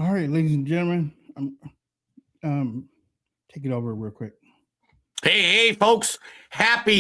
All right, ladies and gentlemen, take it over real quick. Hey, folks.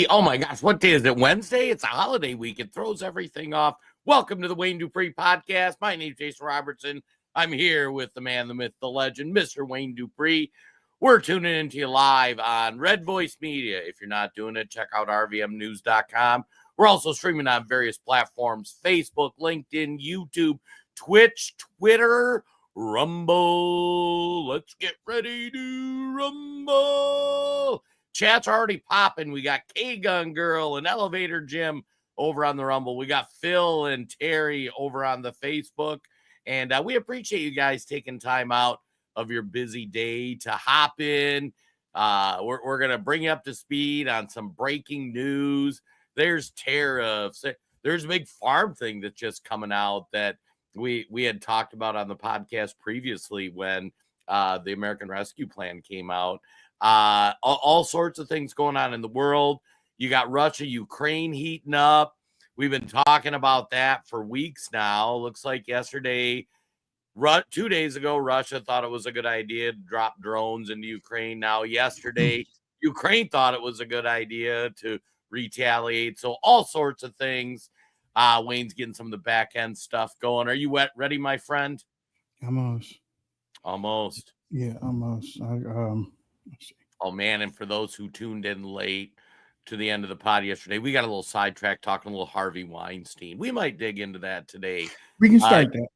Oh my gosh, what day is it? Wednesday? It's a holiday week. It throws everything off. Welcome to the Wayne Dupree podcast. My name's Jason Robertson. I'm here with the man, the myth, the legend, Mr. Wayne Dupree. We're tuning into you live on Red Voice Media. If you're not doing it, check out rvmnews.com. We're also streaming on various platforms: Facebook, LinkedIn, YouTube, Twitch, Twitter, Rumble. Let's get ready to rumble. Chat's already popping. We got K-Gun Girl and Elevator Jim over on the Rumble. We got Phil and Terry over on the Facebook. And we appreciate you guys taking time out of your busy day to hop in. We're going to bring you up to speed on some breaking news. There's tariffs. There's a big farm thing that's just coming out that we had talked about on the podcast previously when the American Rescue Plan came out. All sorts of things going on in the world. You got Russia, Ukraine heating up. We've been talking about that for weeks now. Looks like yesterday, 2 days ago, Russia thought it was a good idea to drop drones into Ukraine. Now, yesterday, Ukraine thought it was a good idea to retaliate. So all sorts of things. Wayne's getting some of the back end stuff going. Are you ready, my friend? Almost. Yeah, almost. Let's see. Oh, man, and for those who tuned in late to the end of the pod yesterday, we got a little sidetracked talking a little Harvey Weinstein. We might dig into that today. We can start that.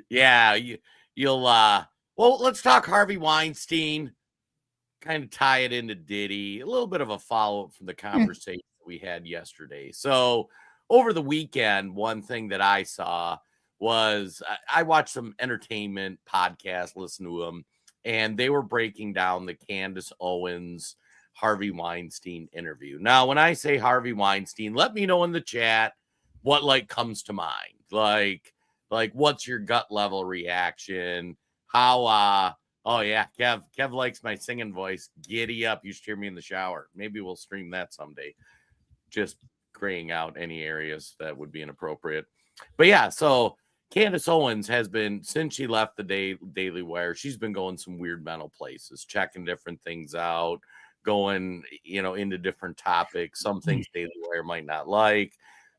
Yeah, you'll well, let's talk Harvey Weinstein, kind of tie it into Diddy, a little bit of a follow-up from the conversation we had yesterday. So over the weekend, one thing that I saw was I watched some entertainment podcasts, listened to them, and they were breaking down the Candace Owens Harvey Weinstein interview. Now, when I say Harvey Weinstein, let me know in the chat what comes to mind. Like what's your gut level reaction? How oh yeah, Kev likes my singing voice. Giddy up. You should hear me in the shower. Maybe we'll stream that someday. Just graying out any areas that would be inappropriate. But yeah, so Candace Owens has been, since she left the Daily Wire, she's been going some weird mental places, checking different things out, going, into different topics. Some things Daily Wire might not like,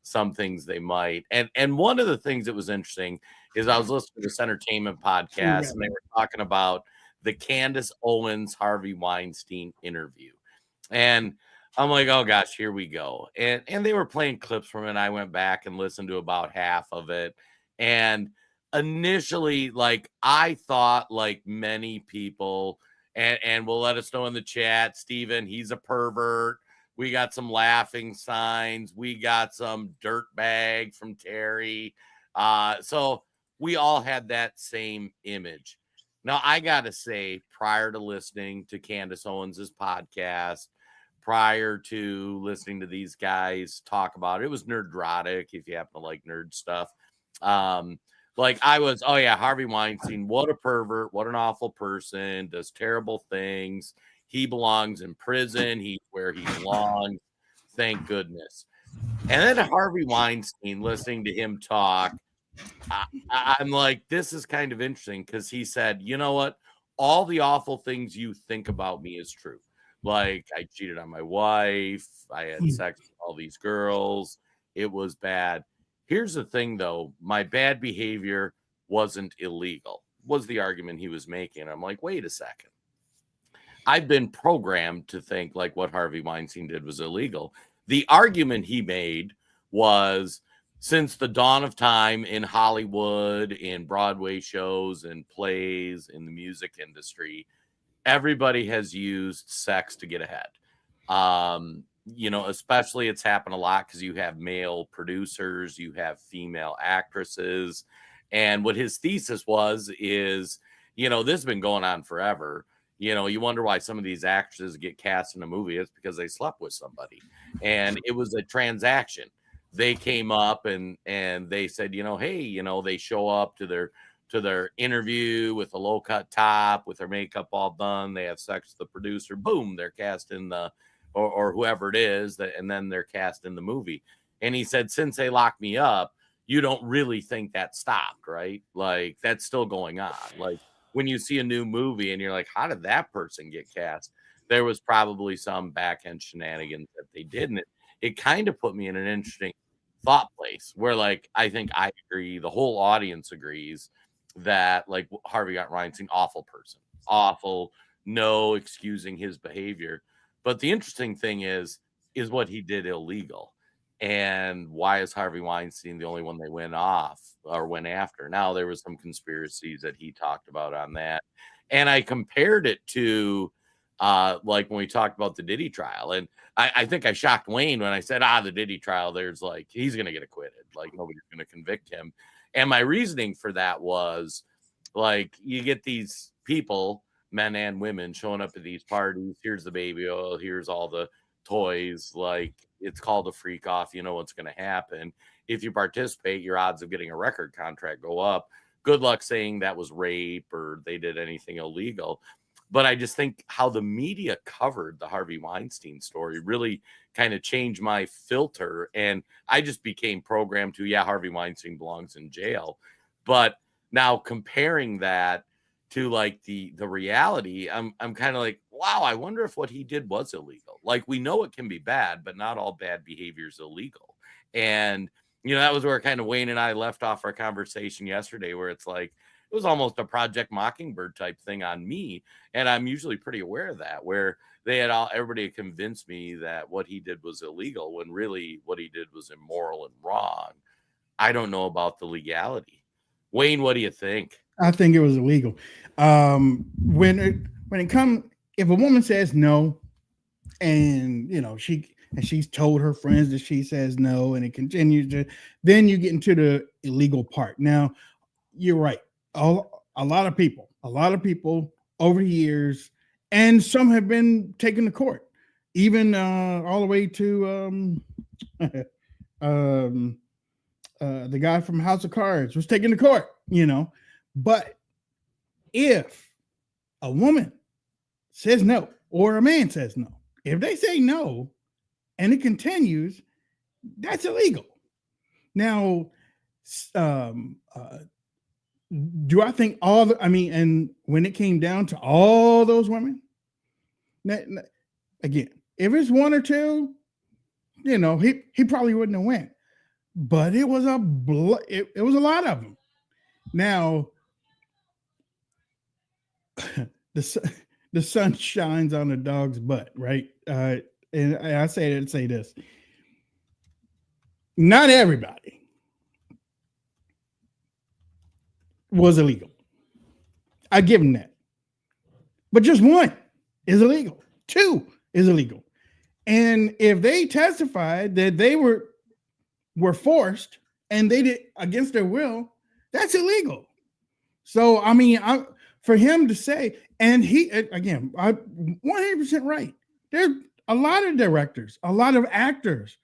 some things they might. And one of the things that was interesting is I was listening to this entertainment podcast and they were talking about the Candace Owens Harvey Weinstein interview. And I'm like, oh gosh, here we go. And they were playing clips from it. And I went back and listened to about half of it. And initially, I thought, like many people, and will let us know in the chat, Steven, he's a pervert. We got some laughing signs. We got some dirt bag from Terry. So we all had that same image. Now, I got to say, prior to listening to Candace Owens' podcast, prior to listening to these guys talk about it, it was nerdrotic, if you happen to like nerd stuff. I was, oh yeah, Harvey Weinstein, what a pervert, what an awful person, does terrible things. He belongs in prison. He's where he belongs. Thank goodness. And then Harvey Weinstein, listening to him talk, I'm like, this is kind of interesting because he said, you know what? All the awful things you think about me is true. Like, I cheated on my wife. I had sex with all these girls. It was bad. Here's the thing, though. My bad behavior wasn't illegal, was the argument he was making. I'm like, wait a second. I've been programmed to think like what Harvey Weinstein did was illegal. The argument he made was, since the dawn of time in Hollywood, in Broadway shows and plays, in the music industry, everybody has used sex to get ahead. Especially it's happened a lot because you have male producers, you have female actresses. And what his thesis is, this has been going on forever. You wonder why some of these actresses get cast in a movie. It's because they slept with somebody. And it was a transaction. They came up and they said, hey, they show up to their interview with a low cut top, with their makeup all done. They have sex with the producer. Boom, they're cast in or whoever it is, and then they're cast in the movie. And he said, since they locked me up, you don't really think that stopped, right? Like that's still going on. Like when you see a new movie and you're like, how did that person get cast? There was probably some back end shenanigans that they did. And it kind of put me in an interesting thought place where, like, I think I agree, the whole audience agrees that, like, Harvey Weinstein, awful person, awful, no excusing his behavior. But the interesting thing is what he did illegal. And why is Harvey Weinstein the only one they went off or went after? Now, there was some conspiracies that he talked about on that. And I compared it to like when we talked about the Diddy trial. And I think I shocked Wayne when I said, the Diddy trial, there's like, he's going to get acquitted. Like nobody's going to convict him. And my reasoning for that was like, you get these people, men and women, showing up at these parties. Here's the baby oil. Here's all the toys. Like, it's called a freak off. You know what's going to happen. If you participate, your odds of getting a record contract go up. Good luck saying that was rape or they did anything illegal. But I just think how the media covered the Harvey Weinstein story really kind of changed my filter. And I just became programmed to, Harvey Weinstein belongs in jail. But now comparing that to like the reality, I'm kind of like, wow, I wonder if what he did was illegal. Like we know it can be bad, but not all bad behavior is illegal. And, that was where kind of Wayne and I left off our conversation yesterday, where it's like, it was almost a Project Mockingbird type thing on me. And I'm usually pretty aware of that, where everybody had convinced me that what he did was illegal when really what he did was immoral and wrong. I don't know about the legality. Wayne, what do you think? I think it was illegal. When it comes, if a woman says no, and she's told her friends that she says no, and it continues to, then you get into the illegal part. Now, you're right. A lot of people over the years, and some have been taken to court, even all the way to the guy from House of Cards was taken to court, But if a woman says no, or a man says no, if they say no and it continues, that's illegal. Now, do I think and when it came down to all those women, again, if it's one or two, he probably wouldn't have went. But it was it was a lot of them. Now, the sun shines on a dog's butt, right? And I say this: not everybody was illegal. I give them that, but just one is illegal. Two is illegal, and if they testified that they were forced and they did against their will, that's illegal. So for him to say, and he again, I 100% right. There's a lot of directors, a lot of actors.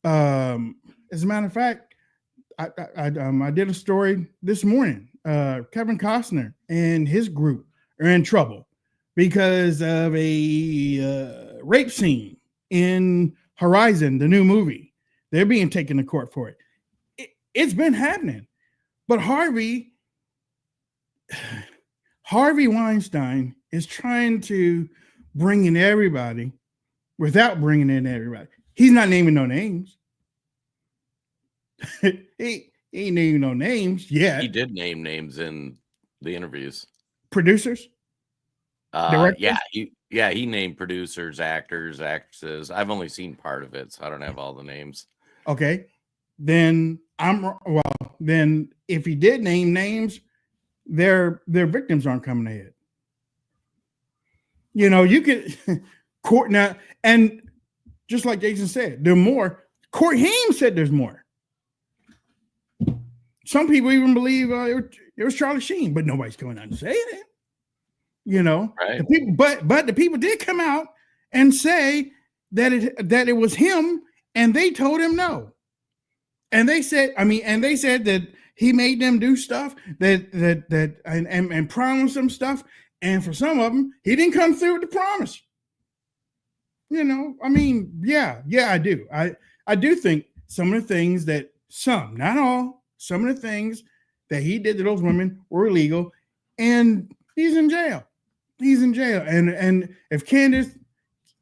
As a matter of fact, I did a story this morning. Kevin Costner and his group are in trouble because of a rape scene in Horizon, the new movie. They're being taken to court for it. It's been happening. But Harvey Weinstein is trying to bring in everybody without bringing in everybody. He's not naming no names. he ain't naming no names yet. He did name names in the interviews. Producers? He named producers, actors, actresses. I've only seen part of it, so I don't have all the names. Okay. Then then if he did name names, their victims aren't coming ahead. You could court now, and just like Jason said, there are more. Court Haim said there's more. Some people even believe it was Charlie Sheen, but nobody's coming out and saying it. Right. The people, but the people did come out and say that it was him, and they told him no. And they said, that he made them do stuff and promised them stuff, and for some of them, he didn't come through with the promise. I do. I do think some of the things that some, not all, some of the things that he did to those women were illegal, and he's in jail. He's in jail. And if Candace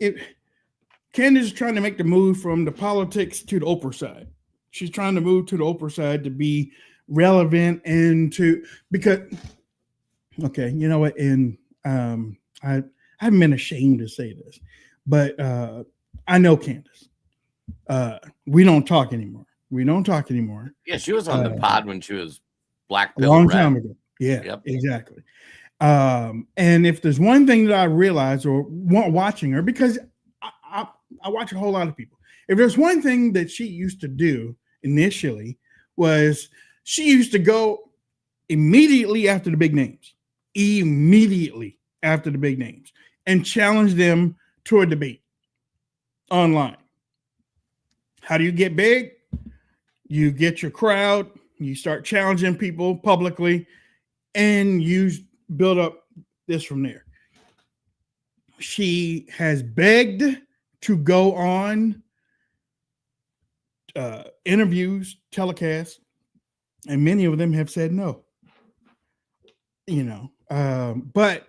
is trying to make the move from the politics to the Oprah side. She's trying to move to the Oprah side to be relevant and because okay, you know what? And I haven't been ashamed to say this, but I know Candace. We don't talk anymore. Yeah, she was on the pod when she was black pill, a long time ago. Yeah, yep. Exactly. And if there's one thing that I realized or watching her, because I watch a whole lot of people. If there's one thing that she used to do initially was she used to go immediately after the big names, and challenge them to a debate online. How do you get big? You get your crowd, you start challenging people publicly, and you build up this from there. She has begged to go on interviews, telecasts, and many of them have said no. But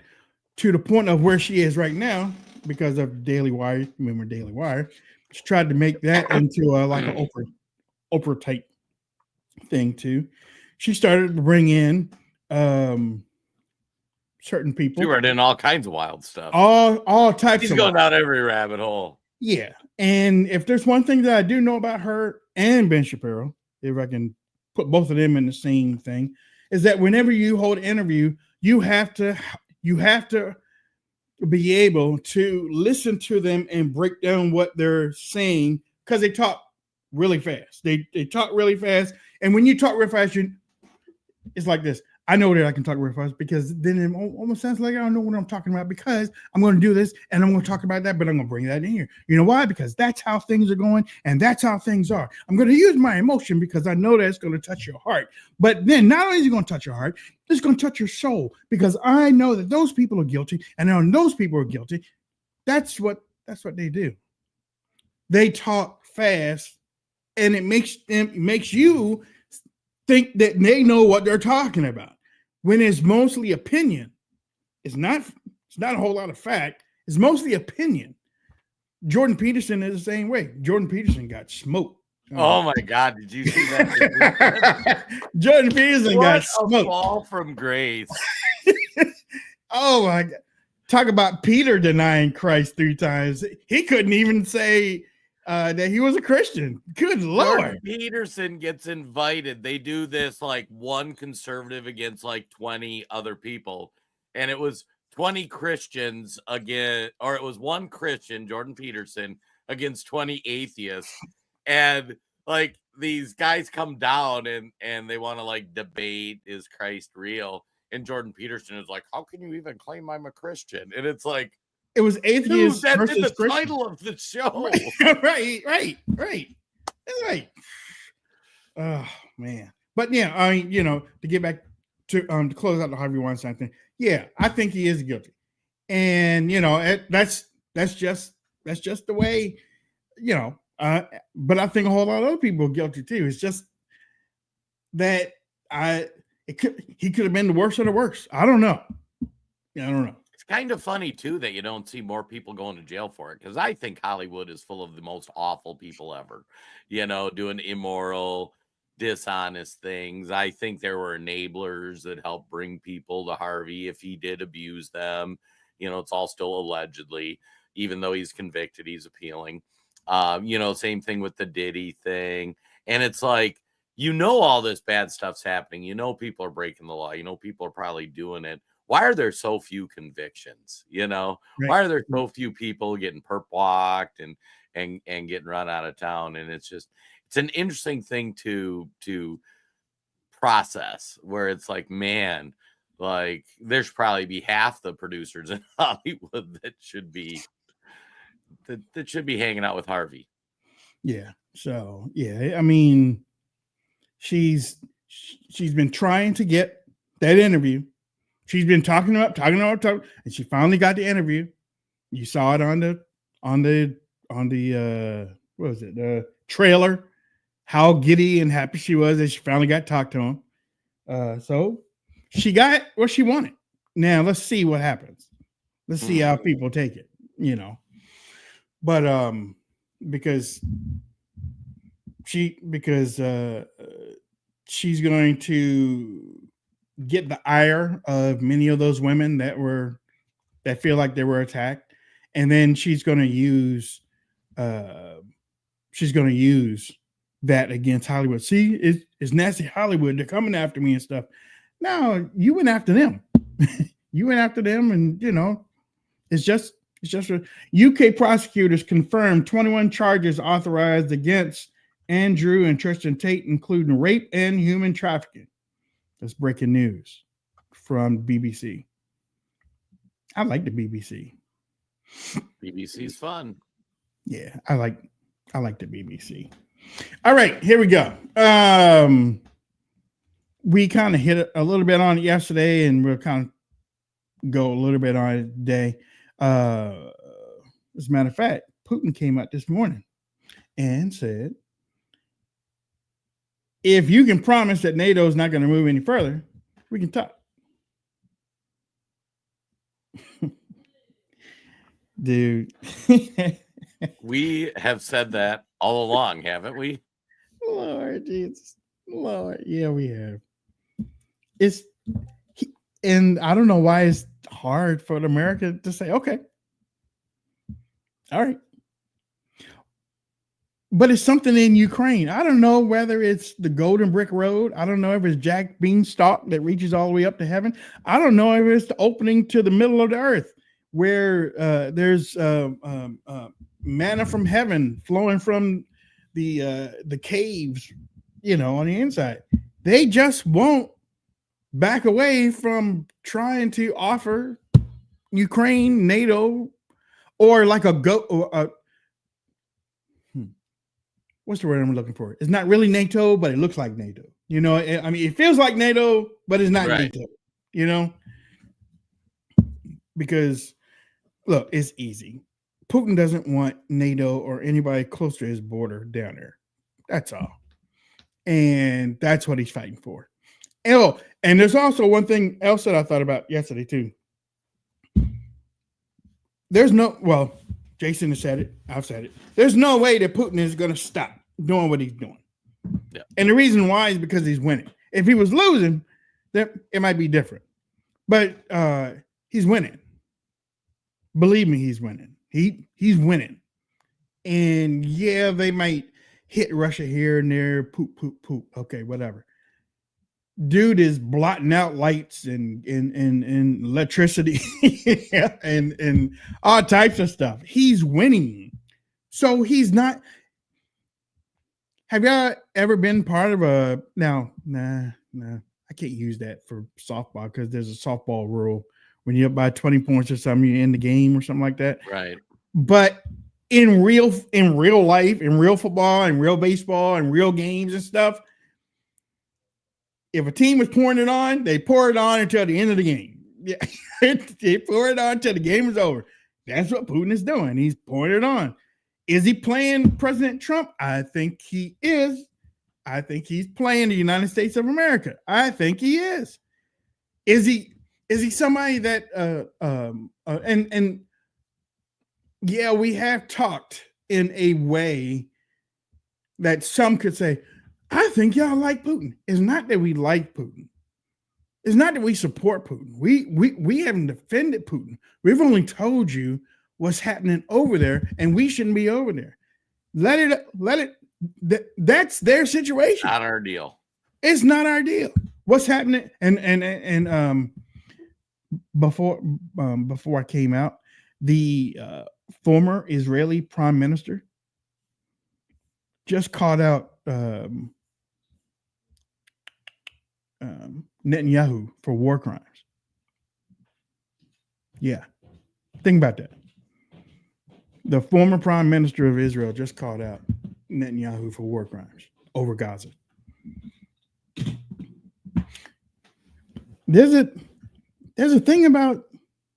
to the point of where she is right now, because of Daily Wire, remember Daily Wire, she tried to make that into like an Oprah type thing too. She started to bring in certain people. She were in all kinds of wild stuff. All types. She's going down every rabbit hole. Yeah. And if there's one thing that I do know about her and Ben Shapiro, if I can put both of them in the same thing, is that whenever you hold an interview, you have to be able to listen to them and break down what they're saying, because they talk really fast. They talk really fast. And when you talk real fast, it's like this. I know that I can talk real fast, because then it almost sounds like I don't know what I'm talking about, because I'm going to do this and I'm going to talk about that, but I'm going to bring that in here. You know why? Because that's how things are going and that's how things are. I'm going to use my emotion because I know that it's going to touch your heart. But then not only is it going to touch your heart, it's going to touch your soul, because I know that those people are guilty, and when those people are guilty, that's what they do. They talk fast, and it makes you think that they know what they're talking about, when it's mostly opinion. It's not a whole lot of fact. It's mostly opinion. Jordan Peterson is the same way. Jordan Peterson got smoked. Oh my God! Did you see that? Jordan Peterson got smoked. A fall from grace. Oh my God! Talk about Peter denying Christ 3 times. He couldn't even say that he was a Christian. Good Lord. Jordan Peterson gets invited. They do this like one conservative against like 20 other people. And it was 20 Christians again, or it was one Christian, Jordan Peterson, against 20 atheists. And like these guys come down and they want to like debate, is Christ real? And Jordan Peterson is like, how can you even claim I'm a Christian? And it's like, it was atheist versus the Christian. title of the show. Right. That's right. Oh man. But yeah, I mean, to get back to close out the Harvey Weinstein thing. Yeah, I think he is guilty. And that's just the way, but I think a whole lot of other people are guilty too. It's just that he could have been the worst of the worst. I don't know. It's kind of funny too that you don't see more people going to jail for it, because I think Hollywood is full of the most awful people ever, doing immoral, dishonest things. I think there were enablers that helped bring people to Harvey if he did abuse them. It's all still allegedly, even though he's convicted, he's appealing. Same thing with the Diddy thing. And it's like, all this bad stuff's happening. People are breaking the law. People are probably doing it. Why are there so few convictions? Right. Why are there so few people getting perp walked and getting run out of town? And it's an interesting thing to process, where it's like, man, like there should probably be half the producers in Hollywood that should be hanging out with Harvey. Yeah. So yeah, I mean, she's been trying to get that interview. She's been talking, and she finally got the interview. You saw it on the what was it? The trailer how giddy and happy she was that she finally got talked to him. So she got what she wanted. Now let's see what happens. Let's see how people take it, But because she's going to get the ire of many of those women that feel like they were attacked, and then she's going to use that against Hollywood. See, it's nasty Hollywood. They're coming after me and stuff. No, you went after them. You went after them, and it's just UK prosecutors confirmed 21 charges authorized against Andrew and Tristan Tate, including rape and human trafficking. That's breaking news from BBC. I like the BBC. BBC's fun. Yeah, I like the BBC. All right, here we go. We kind of hit a little bit on it yesterday, and we'll kind of go a little bit on it today. As a matter of fact, Putin came out this morning and said, if you can promise that NATO is not going to move any further, we can talk. Dude. We have said that all along, haven't we? Lord Jesus. Lord. Yeah, we have. And I don't know why it's hard for America to say, okay. All right. But it's something in Ukraine. I don't know whether it's the Golden Brick Road. I don't know if it's Jack Beanstalk that reaches all the way up to heaven. I don't know if it's the opening to the middle of the earth where there's manna from heaven flowing from the caves, on the inside. They just won't back away from trying to offer Ukraine NATO or like what's the word I'm looking for? It's not really NATO, but it looks like NATO. I mean, it feels like NATO, but it's not right. NATO, because look, it's easy. Putin doesn't want NATO or anybody close to his border down there. That's all. And that's what he's fighting for. Oh, and there's also one thing else that I thought about yesterday too. Jason has said it. I've said it. There's no way that Putin is going to stop doing what he's doing. Yeah. And the reason why is because he's winning. If he was losing, then it might be different. But he's winning. Believe me, he's winning. He's winning. And yeah, they might hit Russia here and there. Poop, poop, poop. Okay, whatever. Dude is blotting out lights and electricity and all types of stuff. He's winning. So he's not. Have y'all ever been part of a Nah, I can't use that for softball because there's a softball rule. When you're up by 20 points or something, you're in the game or something like that. Right. But in real life, in real football and real baseball and real games and stuff, if a team is pouring it on, they pour it on until the end of the game. Yeah, they pour it on until the game is over. That's what Putin is doing. He's pouring it on. Is he playing President Trump? I think he is. I think he's playing the United States of America. I think he is. Is he somebody that and yeah, we have talked in a way that some could say, I think y'all like Putin. It's not that we like Putin. It's not that we support Putin. We haven't defended Putin. We've only told you what's happening over there, and we shouldn't be over there. Let it. That's their situation. Not our deal. It's not our deal. What's happening? And before I came out, the former Israeli prime minister just called out Netanyahu for war crimes. Yeah. Think about that. The former prime minister of Israel just called out Netanyahu for war crimes over Gaza. There's a thing about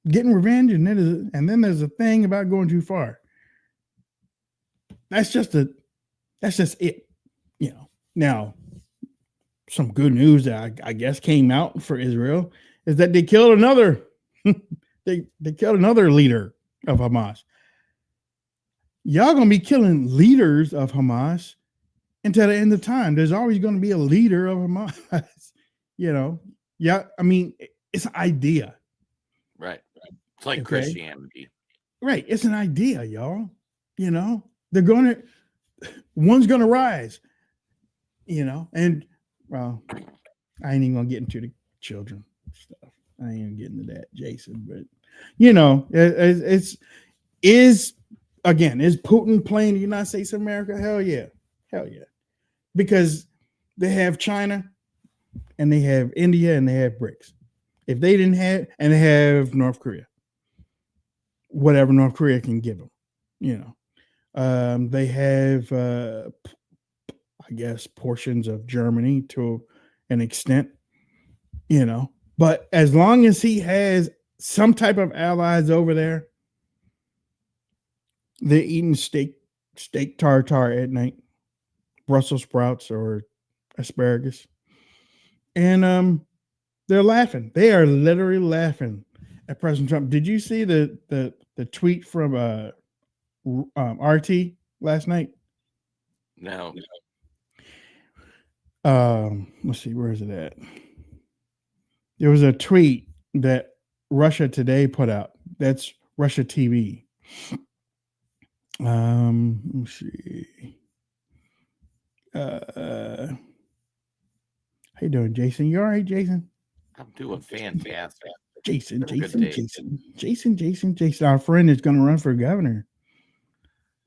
getting revenge, and then there's a thing about going too far. That's just it. Now, some good news that I guess came out for Israel is that they killed another they killed another leader of Hamas. Y'all gonna be killing leaders of Hamas until the end of time. There's always going to be a leader of Hamas. Yeah. I mean, it's an idea, right? It's like Christianity, right? It's an idea, y'all. They're going to one's going to rise. And well, I ain't even gonna get into the children stuff. I ain't even getting into that, Jason. But is Putin playing the United States of America? Hell yeah. Because they have China and they have India and they have BRICS. If they didn't have, and they have North Korea, whatever North Korea can give them, they have, I guess, portions of Germany to an extent, but as long as he has some type of allies over there, they're eating steak tartare at night, Brussels sprouts or asparagus, and they're laughing. They are literally laughing at President Trump. Did you see the tweet from RT last night? No. Let's see, where is it at? There was a tweet that Russia Today put out. That's Russia TV. Let's see. How you doing, Jason? You all right, Jason? I'm doing fantastic. Jason. Our friend is going to run for governor.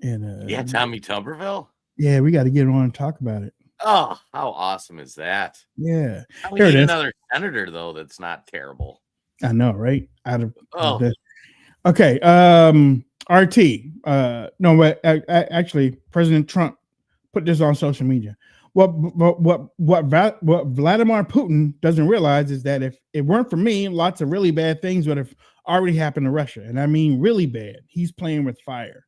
And yeah, Tommy Tuberville. Yeah, we got to get on and talk about it. Oh, how awesome is that? Yeah. We need another senator though that's not terrible. I know, right? Okay. RT. No, but actually, President Trump put this on social media. What Vladimir Putin doesn't realize is that if it weren't for me, lots of really bad things would have already happened to Russia. And I mean really bad. He's playing with fire.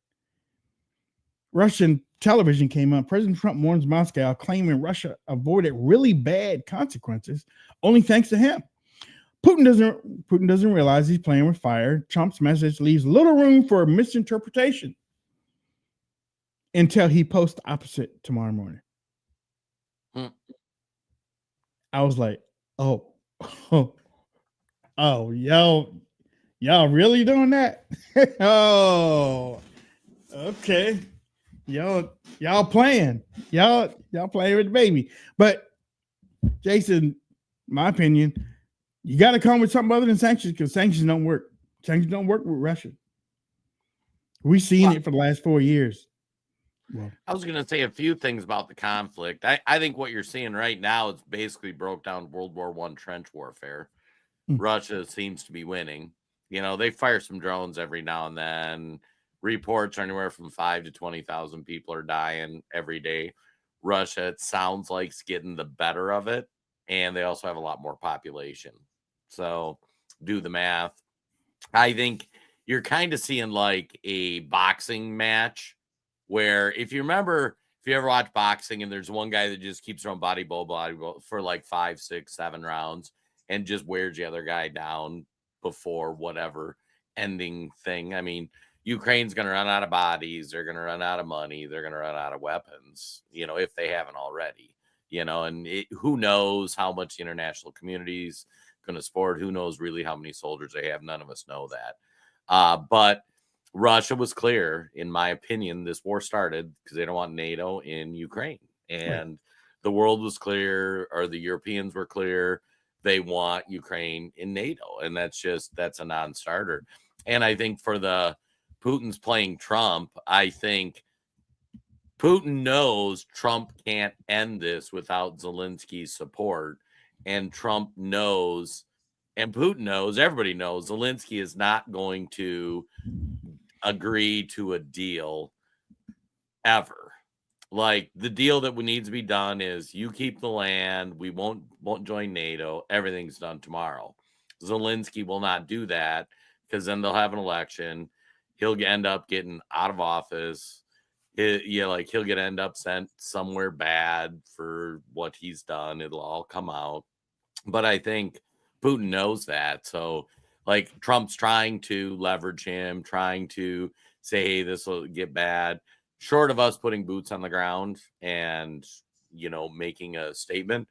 Russian television came up. President Trump warns Moscow, claiming Russia avoided really bad consequences only thanks to him. Putin doesn't realize he's playing with fire. Trump's message leaves little room for misinterpretation until he posts the opposite tomorrow morning. I was like, oh, y'all really doing that? Oh, okay. Y'all playing. Y'all playing with the baby. But Jason, my opinion, you got to come with something other than sanctions, because sanctions don't work. Sanctions don't work with Russia. We've seen it for the last 4 years. Well, I was going to say a few things about the conflict. I think what you're seeing right now is basically broke down World War I trench warfare. Russia seems to be winning. They fire some drones every now and then. Reports are anywhere from 5 to 20,000 people are dying every day. Russia, it sounds like, is getting the better of it, and they also have a lot more population. So do the math. I think you're kind of seeing like a boxing match where, if you remember, if you ever watch boxing and there's one guy that just keeps throwing body blow for like 5, 6, 7 rounds and just wears the other guy down before whatever ending thing. I mean, Ukraine's going to run out of bodies. They're going to run out of money. They're going to run out of weapons, if they haven't already, and who knows how much the international community is going to support. Who knows really how many soldiers they have. None of us know that. But Russia was clear, in my opinion, this war started because they don't want NATO in Ukraine. And the world was clear, or the Europeans were clear, they want Ukraine in NATO. And that's a non-starter. And I think for Putin's playing Trump, I think Putin knows Trump can't end this without Zelensky's support. And Trump knows, and Putin knows, everybody knows, Zelensky is not going to agree to a deal ever. Like, the deal that needs to be done is you keep the land, we won't join NATO, everything's done tomorrow. Zelensky will not do that, because then they'll have an election. He'll end up getting out of office. like he'll end up sent somewhere bad for what he's done. It'll all come out. But I think Putin knows that. So like Trump's trying to leverage him, trying to say, hey, this will get bad. Short of us putting boots on the ground and, making a statement,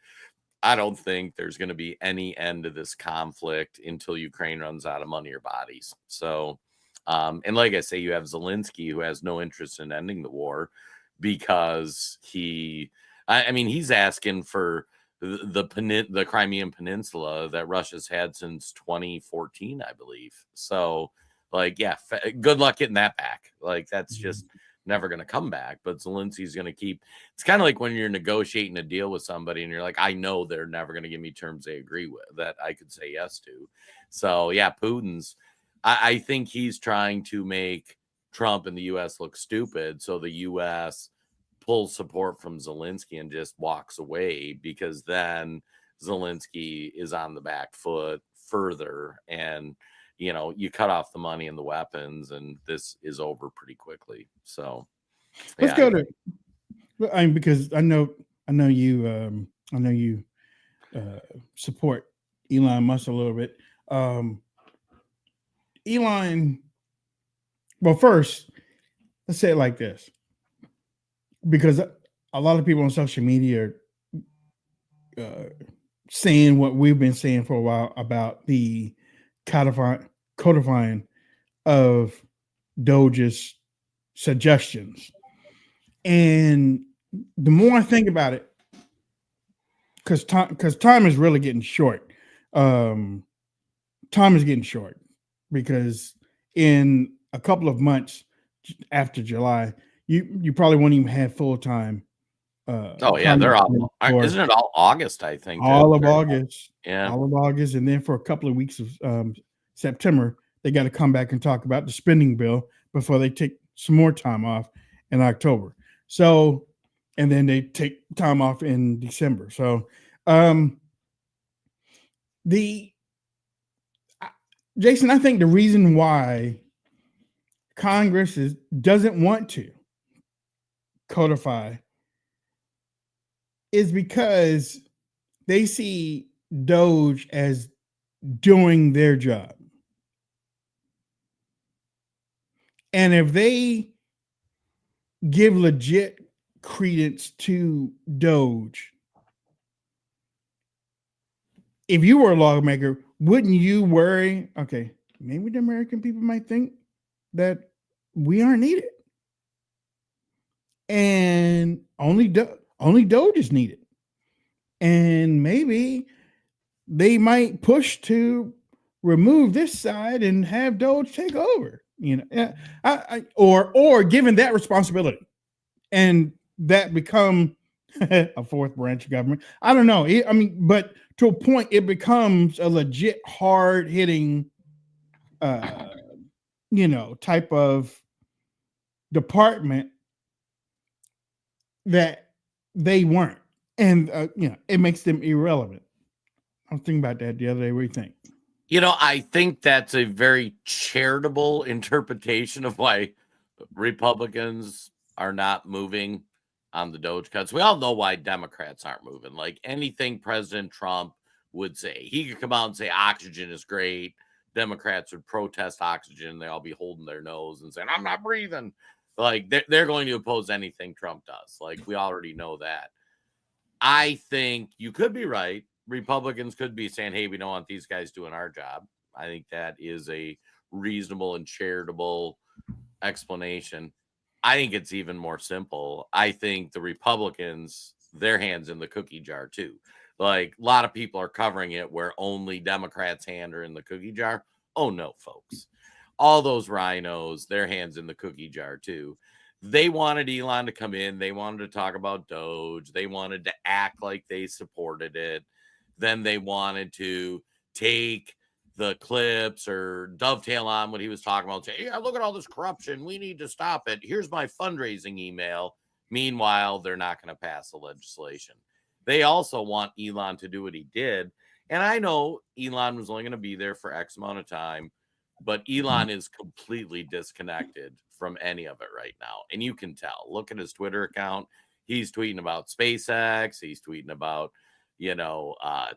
I don't think there's going to be any end to this conflict until Ukraine runs out of money or bodies. So, and like I say, you have Zelensky, who has no interest in ending the war because he's asking for the Crimean Peninsula that Russia's had since 2014, I believe. So, like, yeah, good luck getting that back. Like, that's just never going to come back. But Zelensky's going to keep. It's kind of like when you're negotiating a deal with somebody and you're like, I know they're never going to give me terms they agree with that I could say yes to. So, yeah, Putin's. I think he's trying to make Trump and the U.S. look stupid. So the U.S. pulls support from Zelensky and just walks away, because then Zelensky is on the back foot further, and you cut off the money and the weapons, and this is over pretty quickly. So let's go to. Because I know you support Elon Musk a little bit. Elon. Well, first, let's say it like this, because a lot of people on social media are saying what we've been saying for a while about the codifying of Doge's suggestions. And the more I think about it, because time is really getting short. Time is getting short because in a couple of months after July, you probably won't even have full time. They're all. Isn't it all August? I think all of August. Yeah, all of August, and then for a couple of weeks of September, they got to come back and talk about the spending bill before they take some more time off in October. So, and then they take time off in December. So, Jason, I think the reason why Congress doesn't want to codify is because they see Doge as doing their job. And if they give legit credence to Doge, if you were a lawmaker, wouldn't you worry, okay, maybe the American people might think that we aren't needed and only Doge is needed, and maybe they might push to remove this side and have Doge take over, or given that responsibility and that become a fourth branch of government. I don't know. But to a point, it becomes a legit hard hitting, type of department that they weren't, and it makes them irrelevant. I was thinking about that the other day. What do you think? I think that's a very charitable interpretation of why Republicans are not moving on the Doge cuts. We all know why Democrats aren't moving. Like anything President Trump would say, he could come out and say oxygen is great. Democrats would protest oxygen. They all be holding their nose and saying, I'm not breathing. Like they're going to oppose anything Trump does. Like we already know that. I think you could be right. Republicans could be saying, hey, we don't want these guys doing our job. I think that is a reasonable and charitable explanation. I think it's even more simple. I think the Republicans, their hands in the cookie jar too. Like a lot of people are covering it where only Democrats' hand are in the cookie jar. Oh no, folks. All those rhinos, their hands in the cookie jar too. They wanted Elon to come in. They wanted to talk about Doge. They wanted to act like they supported it. Then they wanted to take the clips or dovetail on what he was talking about. Say, yeah, look at all this corruption. We need to stop it. Here's my fundraising email. Meanwhile, they're not going to pass the legislation. They also want Elon to do what he did. And I know Elon was only going to be there for X amount of time, but Elon is completely disconnected from any of it right now. And you can tell. Look at his Twitter account. He's tweeting about SpaceX. He's tweeting about,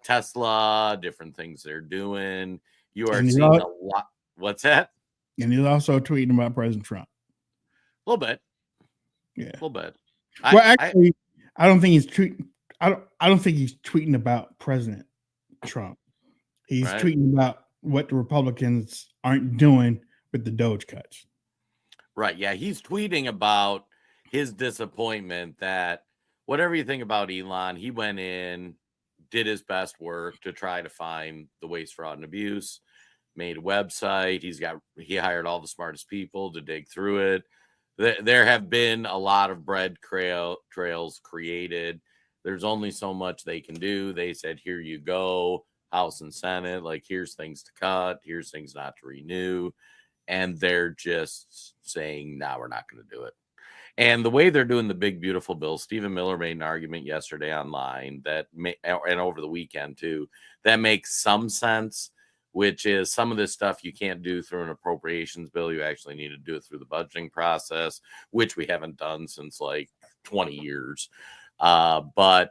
Tesla, different things they're doing. You are seeing a lot. What's that? And he's also tweeting about President Trump. A little bit. Yeah. A little bit. Well, actually, I don't think he's tweeting. I don't think he's tweeting about President Trump. He's tweeting about what the Republicans aren't doing with the Doge cuts. Right. Yeah. He's tweeting about his disappointment that whatever you think about Elon, he went in, did his best work to try to find the waste, fraud, and abuse, made a website. He hired all the smartest people to dig through it. There have been a lot of bread trails created. There's only so much they can do. They said, here you go, House and Senate. Like, here's things to cut. Here's things not to renew. And they're just saying, no, we're not going to do it. And the way they're doing the big, beautiful bill, Stephen Miller made an argument yesterday online and over the weekend too, that makes some sense, which is some of this stuff you can't do through an appropriations bill. You actually need to do it through the budgeting process, which we haven't done since like 20 years. But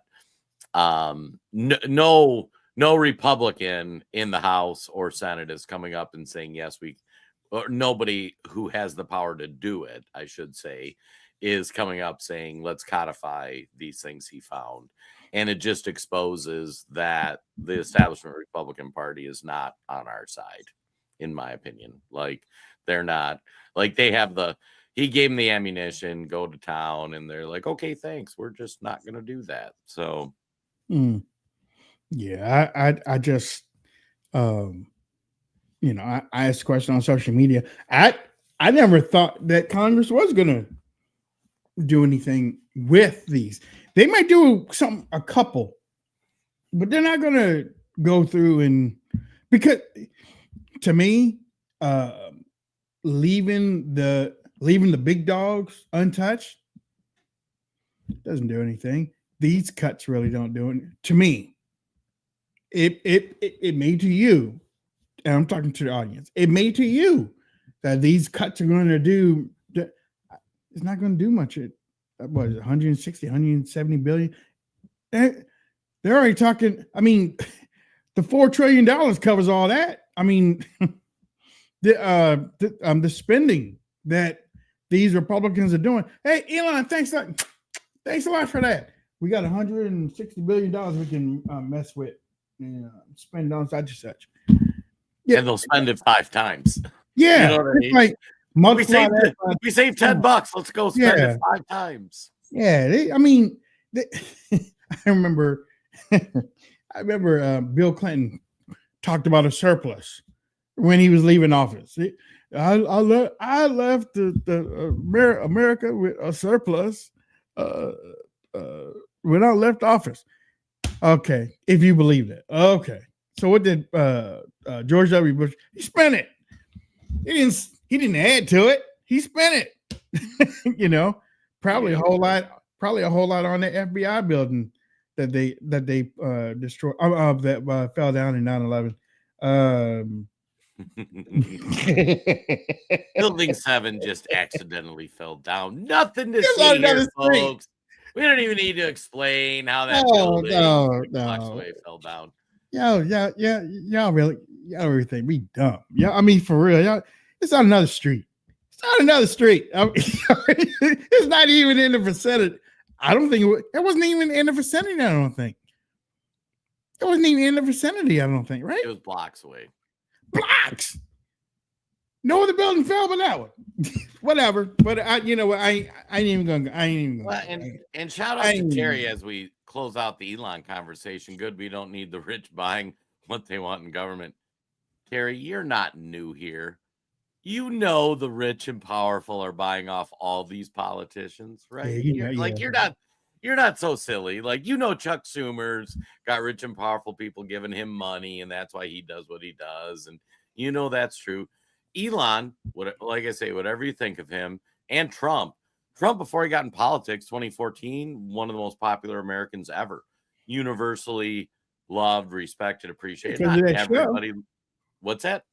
no Republican in the House or Senate is coming up and saying, yes, or nobody who has the power to do it, I should say, is coming up saying, let's codify these things he found. And it just exposes that the establishment Republican Party is not on our side, in my opinion. Like, they're not, like, he gave them the ammunition, go to town, and they're like, okay, thanks. We're just not going to do that. So, yeah, I just, I asked a question on social media. I never thought that Congress was going to do anything with these. They might do a couple, but they're not going to go through because to me, leaving the big dogs untouched doesn't do anything. These cuts really don't do it. To me, it may to you, and I'm talking to the audience, it may to you that these cuts are going to do. It's not going to do much. What is it, 160, 170 billion? They're already talking. I mean, the $4 trillion covers all that. I mean, the spending that these Republicans are doing. Hey, Elon, thanks a lot for that. We got $160 billion we can mess with and spend on such and such. Yeah. And they'll spend it 5 times. Yeah. You know what I mean? Like, we saved $10. Let's go spend it 5 times. Yeah. I remember Bill Clinton talked about a surplus when he was leaving office. I left America with a surplus when I left office. Okay, if you believe that. Okay, so what did George W. Bush? He spent it. He didn't add to it. He spent it. Probably a whole lot on the FBI building that they destroyed that fell down in 9/11. Building 7 just accidentally fell down. Nothing to see here, folks. We don't even need to explain how that building blocks away fell down. Y'all really think we dumb. Yeah, I mean, for real, y'all, it's on another street. It's on another street. I mean, it's not even in the vicinity. I don't think it wasn't even in the vicinity. I don't think it wasn't even in the vicinity. I don't think, right? It was blocks away. Blocks. No other building fell, but that one. Whatever. But I ain't even gonna. Well, and shout out to Terry as we close out the Elon conversation. Good, we don't need the rich buying what they want in government. Terry, you're not new here. You know the rich and powerful are buying off all these politicians, right? You're not so silly. Like, Chuck Schumer's got rich and powerful people giving him money, and that's why he does what he does. And that's true. Elon, like I say, whatever you think of him, and Trump, before he got in politics, 2014, one of the most popular Americans ever, universally loved, respected, appreciated. Not everybody. What's that?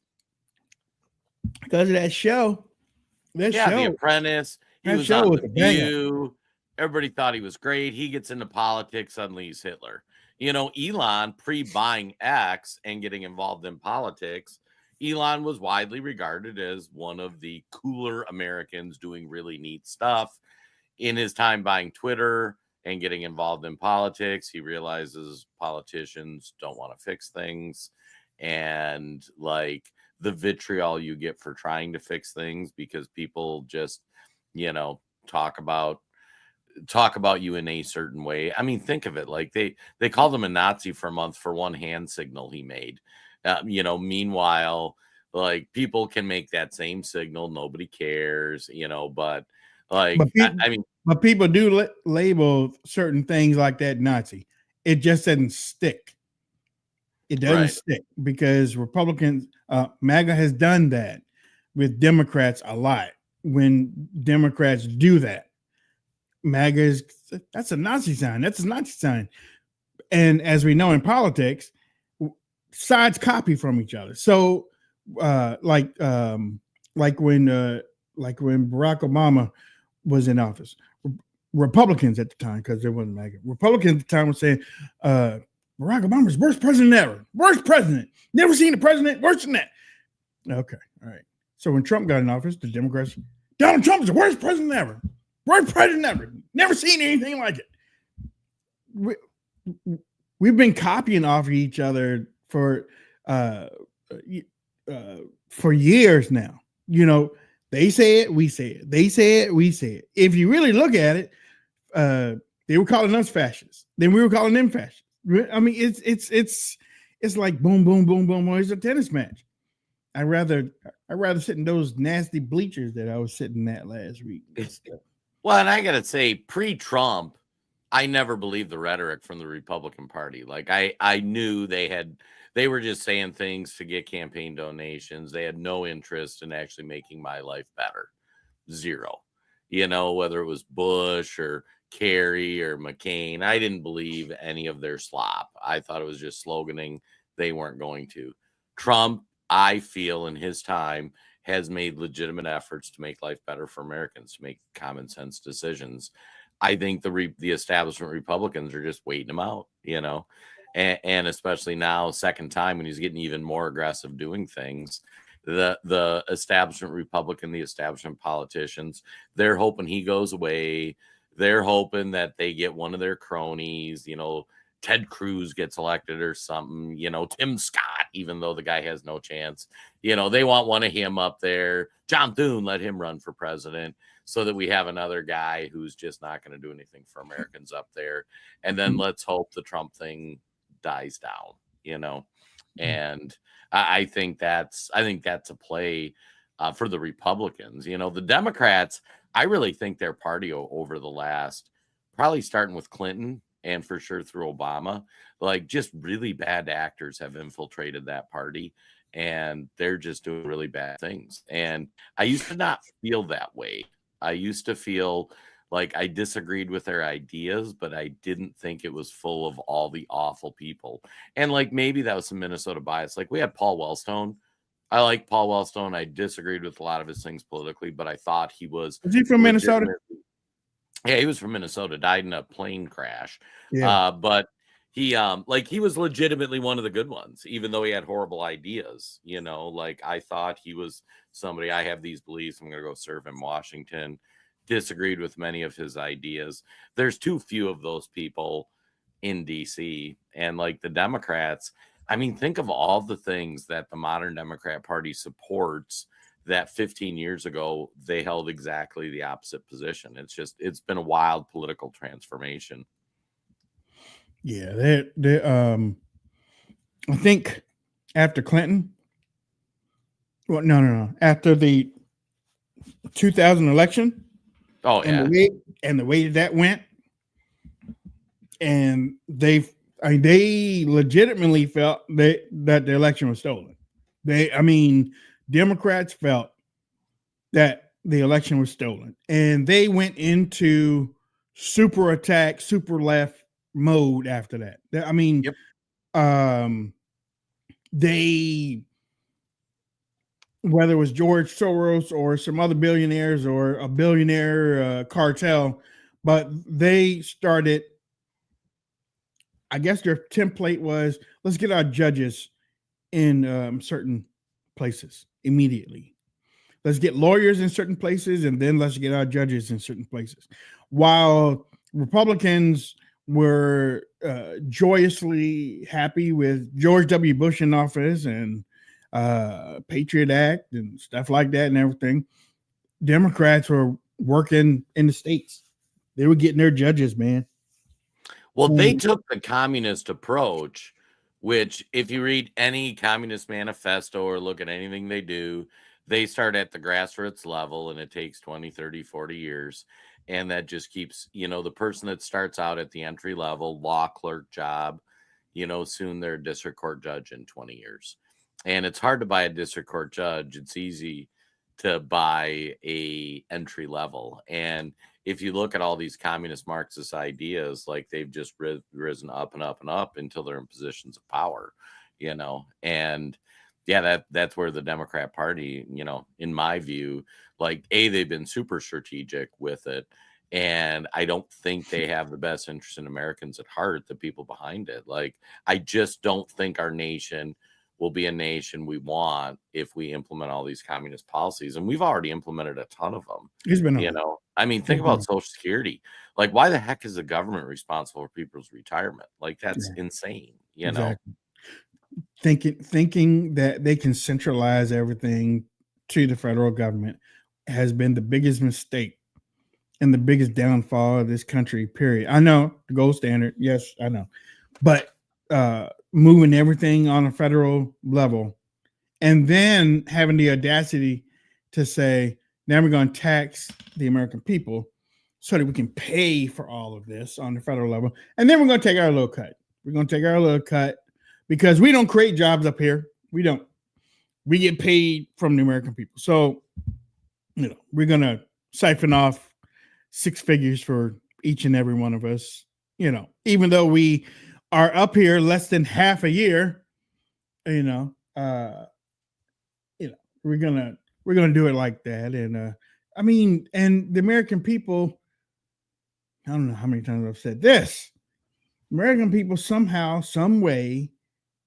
Because of that show. That Yeah, The show, Apprentice. He that was show on was The a banger. View. Everybody thought he was great. He gets into politics. Suddenly he's Hitler. Elon, pre-buying X and getting involved in politics, Elon was widely regarded as one of the cooler Americans doing really neat stuff. In his time buying Twitter and getting involved in politics, he realizes politicians don't want to fix things. And like the vitriol you get for trying to fix things because people just, you know, talk about you in a certain way. I mean, think of it, like they called him a Nazi for a month for one hand signal he made. Meanwhile, like people can make that same signal, nobody cares, but like But people, I mean, but people do label certain things like that Nazi. It just doesn't stick. It doesn't right. stick because Republicans, MAGA has done that with Democrats a lot. When Democrats do that, MAGA is that's a Nazi sign. That's a Nazi sign. And as we know in politics, sides copy from each other. So, like when Barack Obama was in office, Republicans at the time, because there wasn't MAGA, Republicans at the time were saying, Barack Obama's worst president ever. Worst president. Never seen a president worse than that. Okay. All right. So when Trump got in office, the Democrats, Donald Trump is the worst president ever. Worst president ever. Never seen anything like it. We've been copying off of each other for years now. They say it, we say it. They say it, we say it. If you really look at it, they were calling us fascists. Then we were calling them fascists. I mean, it's like boom, boom, boom, boom. It's a tennis match. I'd rather sit in those nasty bleachers that I was sitting at last week. Well, and I gotta say, pre-Trump, I never believed the rhetoric from the Republican Party. Like I knew they were just saying things to get campaign donations. They had no interest in actually making my life better. Zero. Whether it was Bush or Kerry or McCain, I didn't believe any of their slop. I thought it was just sloganing. They weren't going to. Trump, I feel in his time, has made legitimate efforts to make life better for Americans, to make common sense decisions. I think the establishment Republicans are just waiting him out, and especially now, second time when he's getting even more aggressive doing things. The establishment Republican, the establishment politicians, they're hoping he goes away. They're hoping that they get one of their cronies, Ted Cruz gets elected or something, Tim Scott, even though the guy has no chance. They want one of him up there. John Thune, let him run for president so that we have another guy who's just not going to do anything for Americans up there. And then let's hope the Trump thing dies down, and I think that's a play for the Republicans. The Democrats, I really think their party over the last, probably starting with Clinton and for sure through Obama, like just really bad actors have infiltrated that party and they're just doing really bad things. And I used to not feel that way. I used to feel like I disagreed with their ideas, but I didn't think it was full of all the awful people. And like maybe that was some Minnesota bias. Like we had Paul Wellstone. I like Paul Wellstone. I disagreed with a lot of his things politically, but I thought he was. Is he from Minnesota? Yeah, he was from Minnesota, died in a plane crash. Yeah. But he he was legitimately one of the good ones, even though he had horrible ideas. Like I thought he was somebody, I have these beliefs, I'm gonna go serve in Washington. Disagreed with many of his ideas. There's too few of those people in DC. And like the Democrats, I mean, think of all the things that the modern Democrat Party supports that 15 years ago they held exactly the opposite position. It's been a wild political transformation. Yeah, I think after Clinton, well, no, after the 2000 election, and the way that went, and they legitimately felt that the election was stolen. Democrats felt that the election was stolen, and they went into super attack, super left mode after that. Yep. They whether it was George Soros or some other billionaires or a billionaire cartel, but they started. I guess their template was, let's get our judges in certain places immediately. Let's get lawyers in certain places, and then let's get our judges in certain places. While Republicans were joyously happy with George W. Bush in office and Patriot Act and stuff like that and everything, Democrats were working in the states. They were getting their judges, man. Well, they took the communist approach, which if you read any communist manifesto or look at anything they do, they start at the grassroots level, and it takes 20, 30, 40 years. And that just keeps, the person that starts out at the entry level law clerk job, soon they're a district court judge in 20 years. And it's hard to buy a district court judge. It's easy to buy a entry level. And if you look at all these communist Marxist ideas, like they've just risen up and up and up until they're in positions of power, and yeah, that's where the Democrat Party, in my view, like they've been super strategic with it. And I don't think they have the best interest in Americans at heart, the people behind it. Like, I just don't think our nation will be a nation we want if we implement all these communist policies. And we've already implemented a ton of them. It's been I mean, think about Social Security. Like, why the heck is the government responsible for people's retirement? Like, that's insane, exactly. Thinking that they can centralize everything to the federal government has been the biggest mistake and the biggest downfall of this country, period. I know the gold standard. Yes, I know. But moving everything on a federal level and then having the audacity to say, now we're going to tax the American people so that we can pay for all of this on the federal level. And then we're going to take our little cut. We're going to take our little cut because we don't create jobs up here. We don't. We get paid from the American people. So, we're going to siphon off 6 figures for each and every one of us, even though we are up here less than half a year, we're gonna do it like that. And and the American people, I don't know how many times I've said this, American people somehow, some way,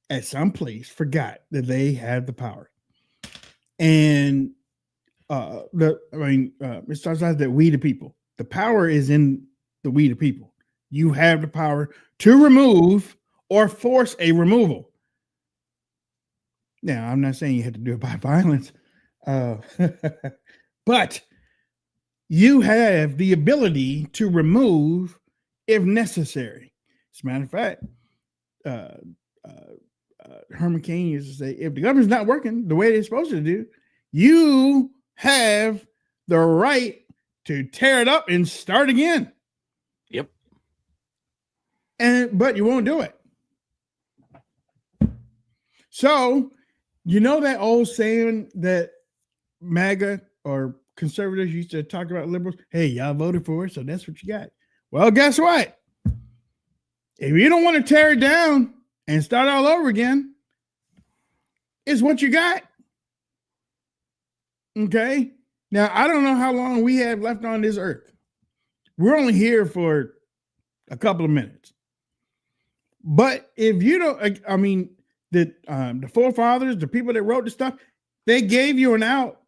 at some place forgot that they had the power. And it starts out that we the people. The power is in the we the people. You have the power to remove or force a removal. Now, I'm not saying you have to do it by violence, but you have the ability to remove if necessary. As a matter of fact, Herman Cain used to say, if the government's not working the way they're supposed to do, you have the right to tear it up and start again. Yep. But you won't do it. So, that old saying that MAGA or conservatives used to talk about liberals? Hey, y'all voted for it, so that's what you got. Well, guess what? If you don't want to tear it down and start all over again, it's what you got. Okay? Now, I don't know how long we have left on this earth. We're only here for a couple of minutes. But if you don't, the forefathers, the people that wrote the stuff, they gave you an out.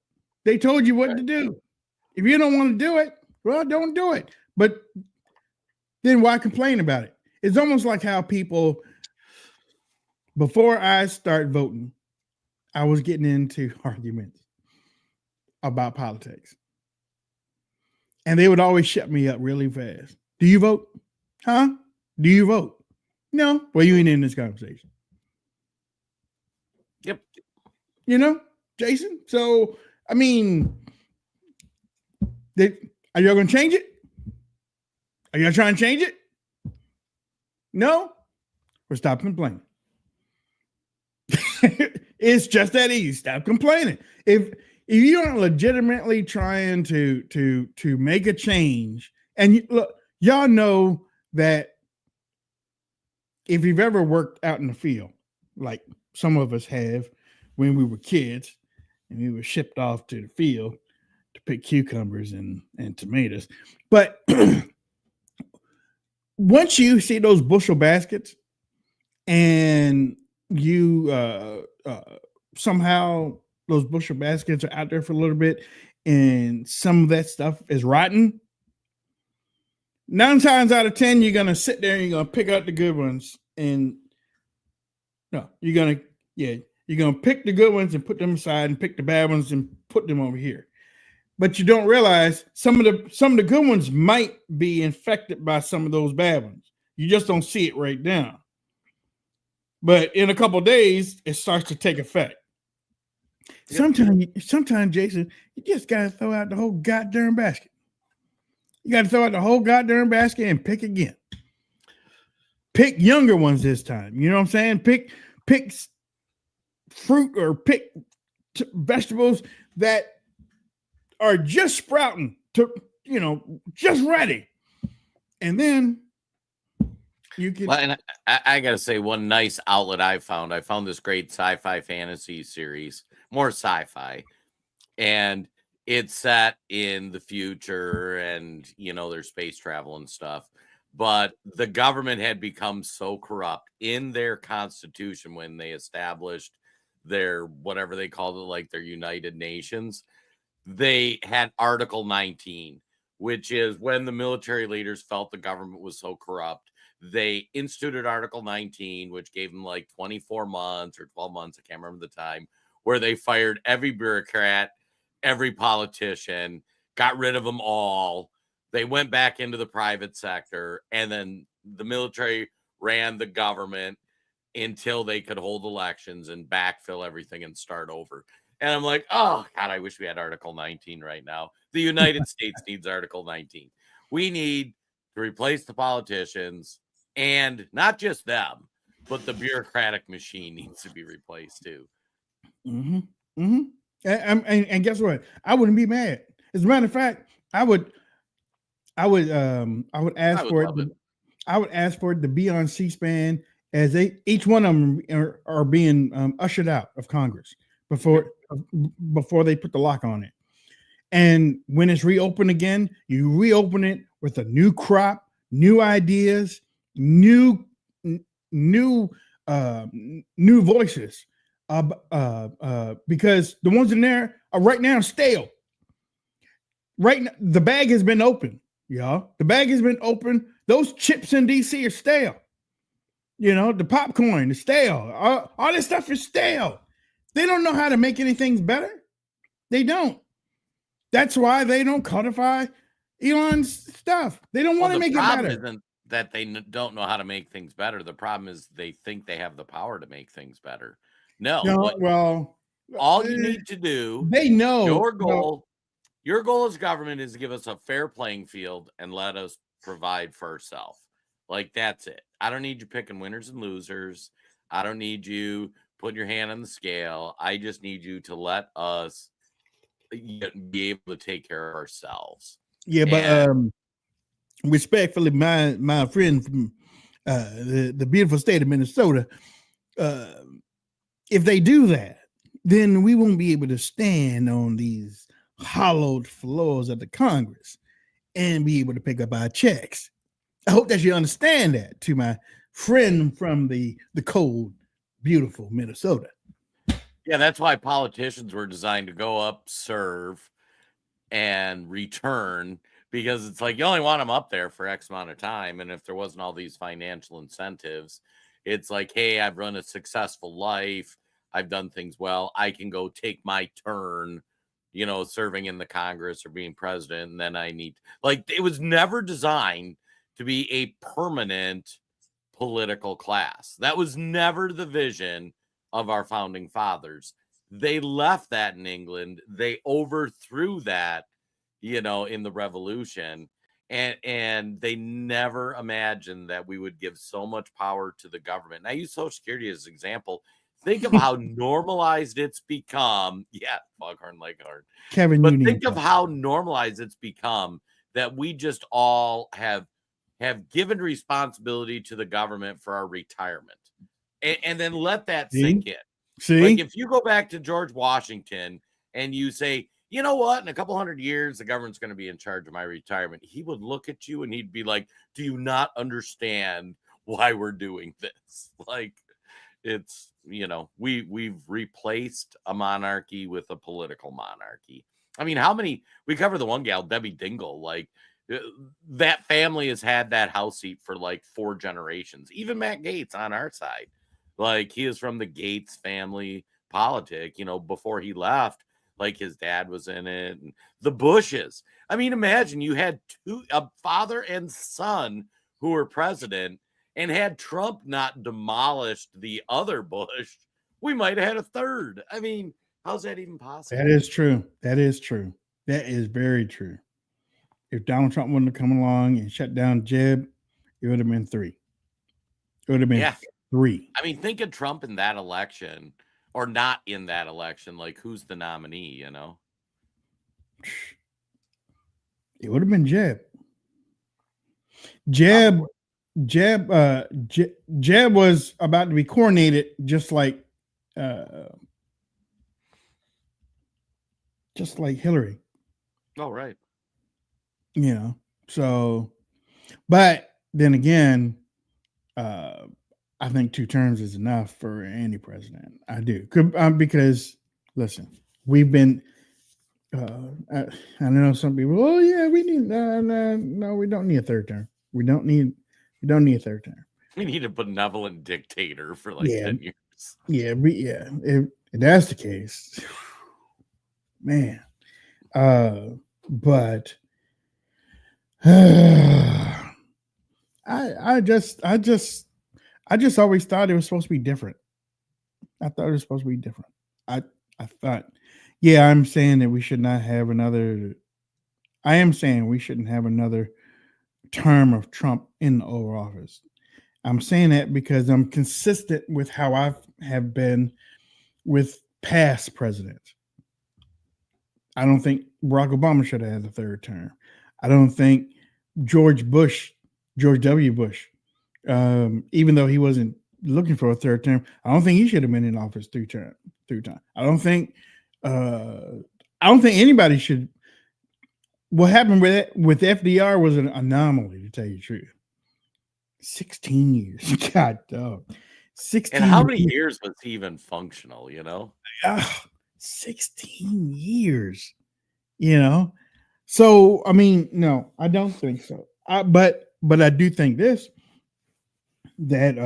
They told you what to do. If you don't want to do it, well, don't do it. But then why complain about it? It's almost like how people, before I start voting, I was getting into arguments about politics. And they would always shut me up really fast. Do you vote? Huh? Do you vote? No. Well, you ain't in this conversation. Yep. Jason? So, are y'all going to change it? Are y'all trying to change it? No? Well, stop complaining. It's just that easy. Stop complaining. If you aren't legitimately trying to make a change, and look, y'all know that if you've ever worked out in the field, like some of us have when we were kids, and we were shipped off to the field to pick cucumbers and tomatoes. But once you see those bushel baskets and you somehow those bushel baskets are out there for a little bit and some of that stuff is rotten, 9 times out of 10 you're gonna sit there and you're gonna pick out the good ones, and no, you're gonna pick the good ones and put them aside and pick the bad ones and put them over here. But you don't realize some of the good ones might be infected by some of those bad ones. You just don't see it right now. But in a couple of days, it starts to take effect. Sometimes, Jason, you just gotta throw out the whole goddamn basket. You gotta throw out the whole goddamn basket and pick again. Pick younger ones this time. You know what I'm saying? Pick fruit or pick vegetables that are just sprouting to, just ready. And then you can. Well, and I got to say, one nice outlet I found this great sci-fi fantasy series, more sci-fi, and it's set in the future, and there's space travel and stuff. But the government had become so corrupt in their constitution when they established their, whatever they called it, like their United Nations. They had Article 19, which is when the military leaders felt the government was so corrupt, they instituted Article 19, which gave them like 24 months or 12 months, I can't remember the time, where they fired every bureaucrat, every politician, got rid of them all. They went back into the private sector, and then the military ran the government until they could hold elections and backfill everything and start over. And I'm like, oh, God, I wish we had Article 19 right now. The United States needs Article 19. We need to replace the politicians, and not just them, but the bureaucratic machine needs to be replaced too. Mm-hmm. Mm-hmm. And guess what? I wouldn't be mad. As a matter of fact, I would ask for it. I would ask for it to be on C-SPAN as each one of them are being ushered out of Congress before they put the lock on it. And when it's reopened again, you reopen it with a new crop, new ideas, new voices. Because the ones in there are right now stale. Right now, the bag has been opened, y'all. The bag has been opened. Those chips in DC are stale. The popcorn is stale. All this stuff is stale. They don't know how to make anything better. They don't. That's why they don't codify Elon's stuff. They don't want to make it better. The problem isn't that they don't know how to make things better. The problem is they think they have the power to make things better. No, well, all you need to do, they know your goal as government is to give us a fair playing field and let us provide for ourselves. Like, that's it. I don't need you picking winners and losers. I don't need you putting your hand on the scale. I just need you to let us be able to take care of ourselves. Yeah, but respectfully, my friend from the beautiful state of Minnesota, if they do that, then we won't be able to stand on these hollowed floors of the Congress and be able to pick up our checks. I hope that you understand that, to my friend from the cold, beautiful Minnesota. Yeah, that's why politicians were designed to go up, serve, and return, because it's like you only want them up there for X amount of time. And if there wasn't all these financial incentives, it's like, hey, I've run a successful life. I've done things well. I can go take my turn, serving in the Congress or being president. And then I need, it was never designed to be a permanent political class. That was never the vision of our founding fathers. They left that in England. They overthrew that, in the revolution. And they never imagined that we would give so much power to the government. And I use Social Security as an example. Think of how normalized it's become. Yeah, Foghorn Leghorn. Kevin, but think of how normalized it's become that we just all have given responsibility to the government for our retirement. And then let that sink in. See? Like, if you go back to George Washington and you say, you know what, in a couple hundred years, the government's going to be in charge of my retirement, he would look at you and he'd be like, do you not understand why we're doing this? Like, it's, we've replaced a monarchy with a political monarchy. I mean, how many, we covered the one gal, Debbie Dingle, like that family has had that house seat for like 4 generations. Even Matt Gaetz on our side, like he is from the Gaetz family politic, before he left, like his dad was in it, and the Bushes. I mean, imagine you had a father and son who were president, and had Trump not demolished the other Bush, we might have had a third. I mean, how's that even possible? That is true. That is true. That is very true. If Donald Trump wouldn't have come along and shut down Jeb, it would have been 3. It would have been 3. I mean, think of Trump in that election, or not in that election. Like, who's the nominee, It would have been Jeb. Jeb was about to be coronated just like Hillary. Oh, right. So, but then again, I think 2 terms is enough for any president. I do. Because listen, we've been, I know some people, oh yeah, we need, no, we don't need a 3rd term. We don't need a 3rd term. We need a benevolent dictator for like 10 years. Yeah. If that's the case, man. But I just always thought it was supposed to be different. I thought it was supposed to be different. I thought, yeah, I'm saying that we should not have another. I am saying we shouldn't have another term of Trump in the Oval Office. I'm saying that because I'm consistent with how I have been with past presidents. I don't think Barack Obama should have had the 3rd term. I don't think George W. Bush, even though he wasn't looking for a 3rd term, I don't think he should have been in office 3 times. I don't think anybody should. What happened with FDR was an anomaly, to tell you the truth. 16 years, God, dog. 16. And how many years was he even functional? 16 years. So I mean, no, I don't think so. But I do think this, that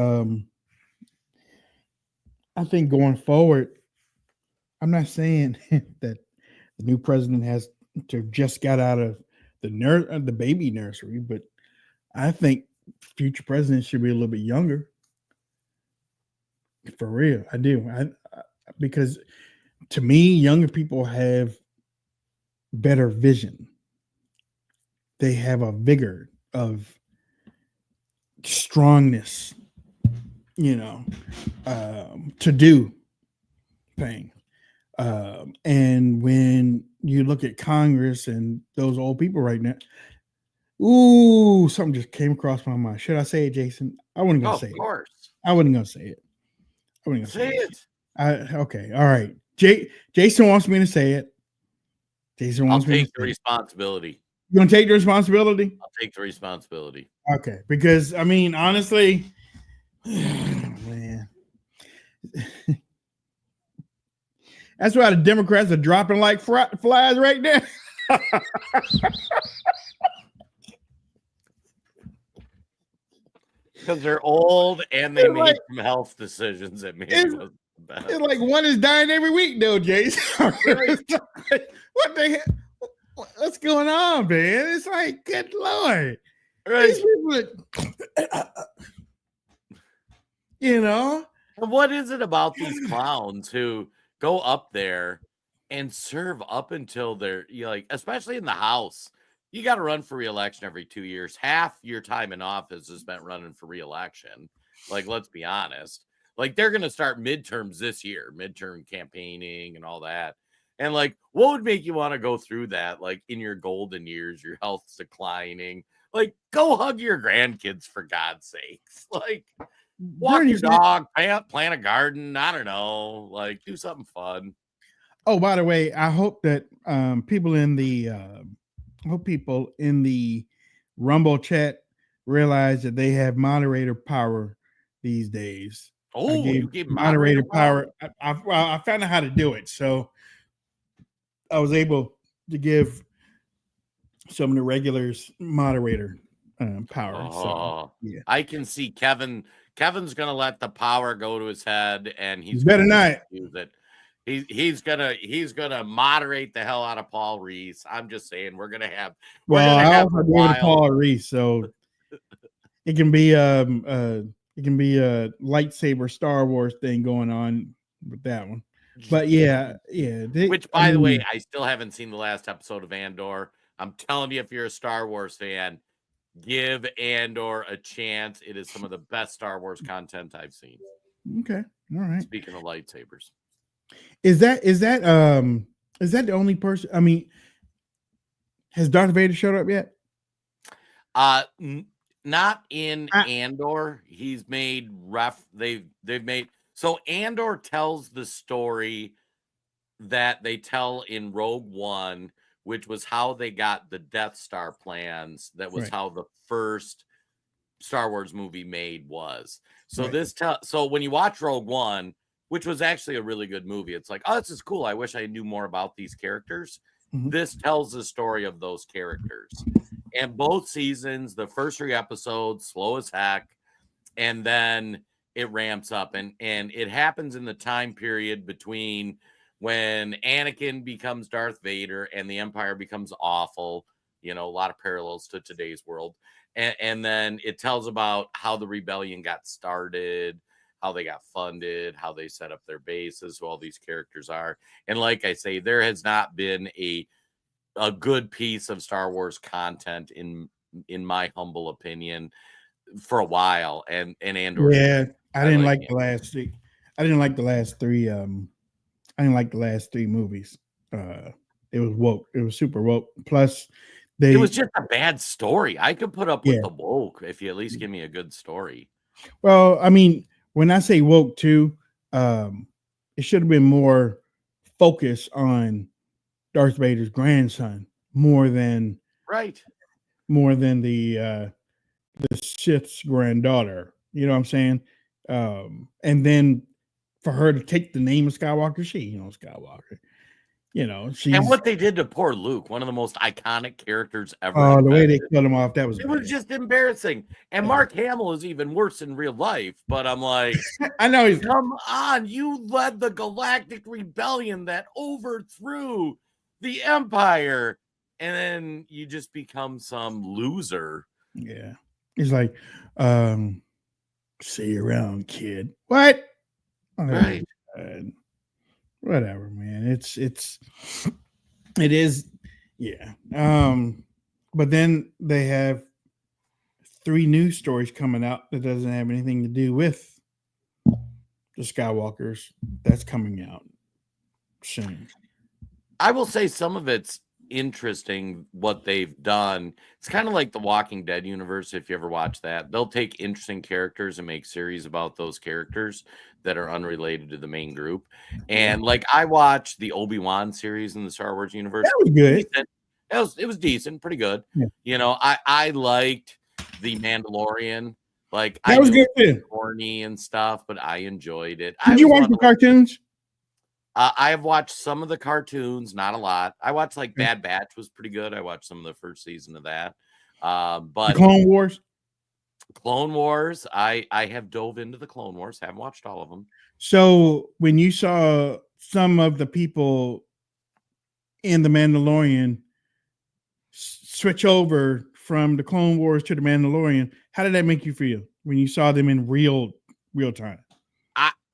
I think going forward, I'm not saying that the new president has to just got out of the baby nursery, but I think future presidents should be a little bit younger. For real, I do. Because to me, younger people have better vision. They have a vigor of strongness, to do things. And when you look at Congress and those old people right now, something just came across my mind. Should I say it, Jason? I wasn't going to say it. Of course. I wasn't going to say it. I wasn't going to say it. Okay. All right. Jason wants me to say it. I'll take the responsibility. You going to take the responsibility? I'll take the responsibility. Okay. Because, I mean, honestly, man. That's why the Democrats are dropping like flies right now. Because they're old and they made some health decisions that maybe wasn't the best. It's like one is dying every week, though, Jason. What the hell? What's going on, man? It's like, good Lord. Right. What is it about these clowns who go up there and serve up until they're especially in the House? You got to run for re-election every 2 years. Half your time in office is spent running for re-election. Like, let's be honest. Like, they're going to start midterms this year, midterm campaigning and all that. And what would make you want to go through that? Like, in your golden years, your health's declining. Go hug your grandkids, for God's sakes. Walk your dog, plant a garden. I don't know. Do something fun. Oh, by the way, I hope that people in the Rumble chat realize that they have moderator power these days. I Oh, gave you gave moderator moderator power? power. I found out how to do it, so I was able to give some of the regulars moderator power. So Oh, yeah, I can see Kevin. Kevin's gonna let the power go to his head, and you he's better gonna not. use it. He's gonna moderate the hell out of Paul Reese. I'm just saying, we're Well, gonna I have also a gave it to wild. Paul Reese, so it can be a lightsaber Star Wars thing going on with that one. But yeah. Which, by the way, I still haven't seen the last episode of Andor. I'm telling you, if you're a Star Wars fan, give Andor a chance. It is some of the best Star Wars content I've seen. Okay, all right. Speaking of lightsabers, Is that the only person? I mean, has Darth Vader showed up yet? not in Andor. He's made they've made so Andor tells the story that they tell in Rogue One, which was how they got the Death Star plans. That was Right. how the first Star Wars movie made was. So Right. so when you watch Rogue One, which was actually a really good movie, it's like, oh, this is cool. I wish I knew more about these characters. Mhm. This tells the story of those characters. And both seasons, the first 3 episodes, slow as heck, and then it ramps up, and it happens in the time period between when Anakin becomes Darth Vader and the Empire becomes awful. A lot of parallels to today's world. And then it tells about how the rebellion got started, how they got funded, how they set up their bases, who all these characters are. And like I say, there has not been a good piece of Star Wars content in my humble opinion for a while. And Andor, Yeah, I didn't like the Andor. last three. I didn't like the last three. I didn't like the last 3 movies. It was woke. It was super woke. Plus, It was they just a bad story. I could put up with yeah. the woke if you at least give me a good story. Well, I mean, when I say woke too, it should have been more focus on Darth Vader's grandson more than Right. the Sith's granddaughter. You know what I'm saying? And then for her to take the name of Skywalker, Skywalker. And She's what they did to poor Luke, one of the most iconic characters ever the way they invented. killed him off, that was It bad. was just embarrassing. And Mark Hamill is even worse in real life. But I'm like, I know he's come on, you led the Galactic Rebellion that overthrew the Empire, and then you just become some loser. yeah. He's like, see you around, kid. What? Right. Whatever, man. It is, yeah. But then they have 3 news stories coming out that doesn't have anything to do with the Skywalkers. That's coming out soon. I will say some of it's interesting what they've done. It's kind of like the Walking Dead universe. If you ever watch that, they'll take interesting characters and make series about those characters that are unrelated to the main group. And like I watched the Obi-Wan series in the Star Wars universe. That was good. Decent. It was decent, pretty good. Yeah. I liked the Mandalorian. Like That I was knew good it was too. corny and stuff, but I enjoyed it. Did you watch the cartoons? I have watched some of the cartoons, not a lot. I watched like Okay. Bad Batch was pretty good. I watched some of the first season of that. The But Clone Wars. Clone Wars, I have dove into the Clone Wars. Haven't watched all of them. So when you saw some of the people in the Mandalorian switch over from the Clone Wars to the Mandalorian, how did that make you feel when you saw them in real time?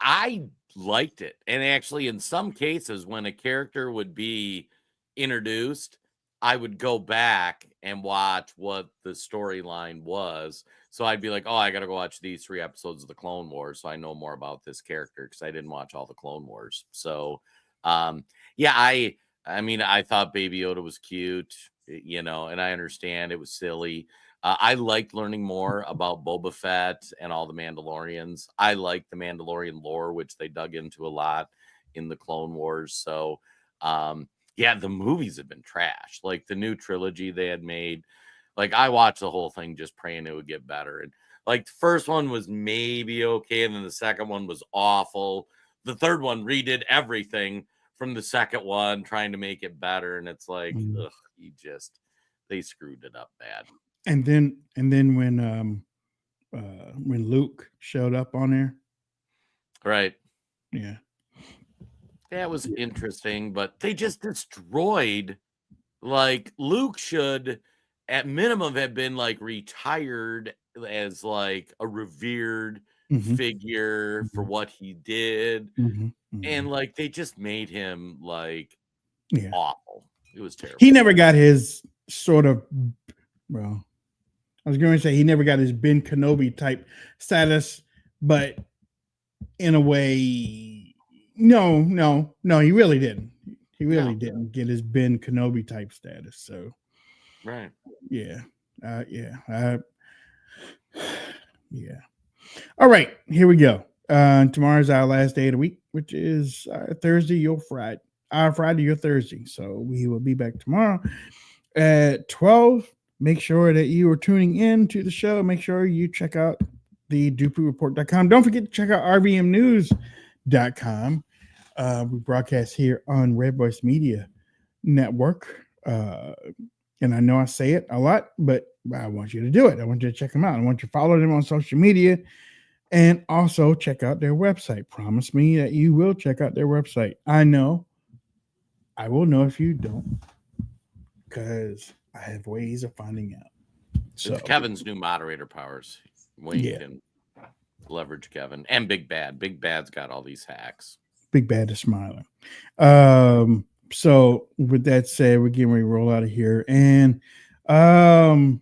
I liked it. And actually, in some cases, when a character would be introduced, I would go back and watch what the storyline was. So I'd be like, oh, I got to go watch these 3 episodes of the Clone Wars so I know more about this character because I didn't watch all the Clone Wars. So, yeah, I mean, I thought Baby Yoda was cute, and I understand it was silly. I liked learning more about Boba Fett and all the Mandalorians. I like the Mandalorian lore, which they dug into a lot in the Clone Wars. So Yeah, the movies have been trash. Like the new trilogy they had made. Like I watched the whole thing just praying it would get better. And like the first one was maybe okay, and then the second one was awful. The third one redid everything from the second one, trying to make it better. And it's like, ugh, they screwed it up bad. And then when Luke showed up on there, right? Yeah, that was interesting, but they just destroyed. Like Luke should, at minimum, have been like retired as like a revered figure for what he did, and like they just made him like awful. It was terrible. He never got his sort of, well, I was going to say he never got his Ben Kenobi type status, but in a way, no, he really didn't. He really didn't get his Ben Kenobi type status. So, right. Yeah. All right, here we go. Tomorrow's our last day of the week, which is Thursday, your Friday. Our Friday, your Thursday. So we will be back tomorrow at 12. Make sure that you are tuning in to the show. Make sure you check out the DupuReport.com. Don't forget to check out RVMnews.com. We broadcast here on Red Voice Media Network. And I know I say it a lot, but I want you to do it. I want you to check them out. I want you to follow them on social media and also check out their website. Promise me that you will check out their website. I know. I will know if you don't, because I have ways of finding out. So it's Kevin's new moderator powers. Wayne can leverage Kevin and Big Bad. Big Bad's got all these hacks. Big Bad is smiling. So with that said, we're getting ready to roll out of here. And Harvey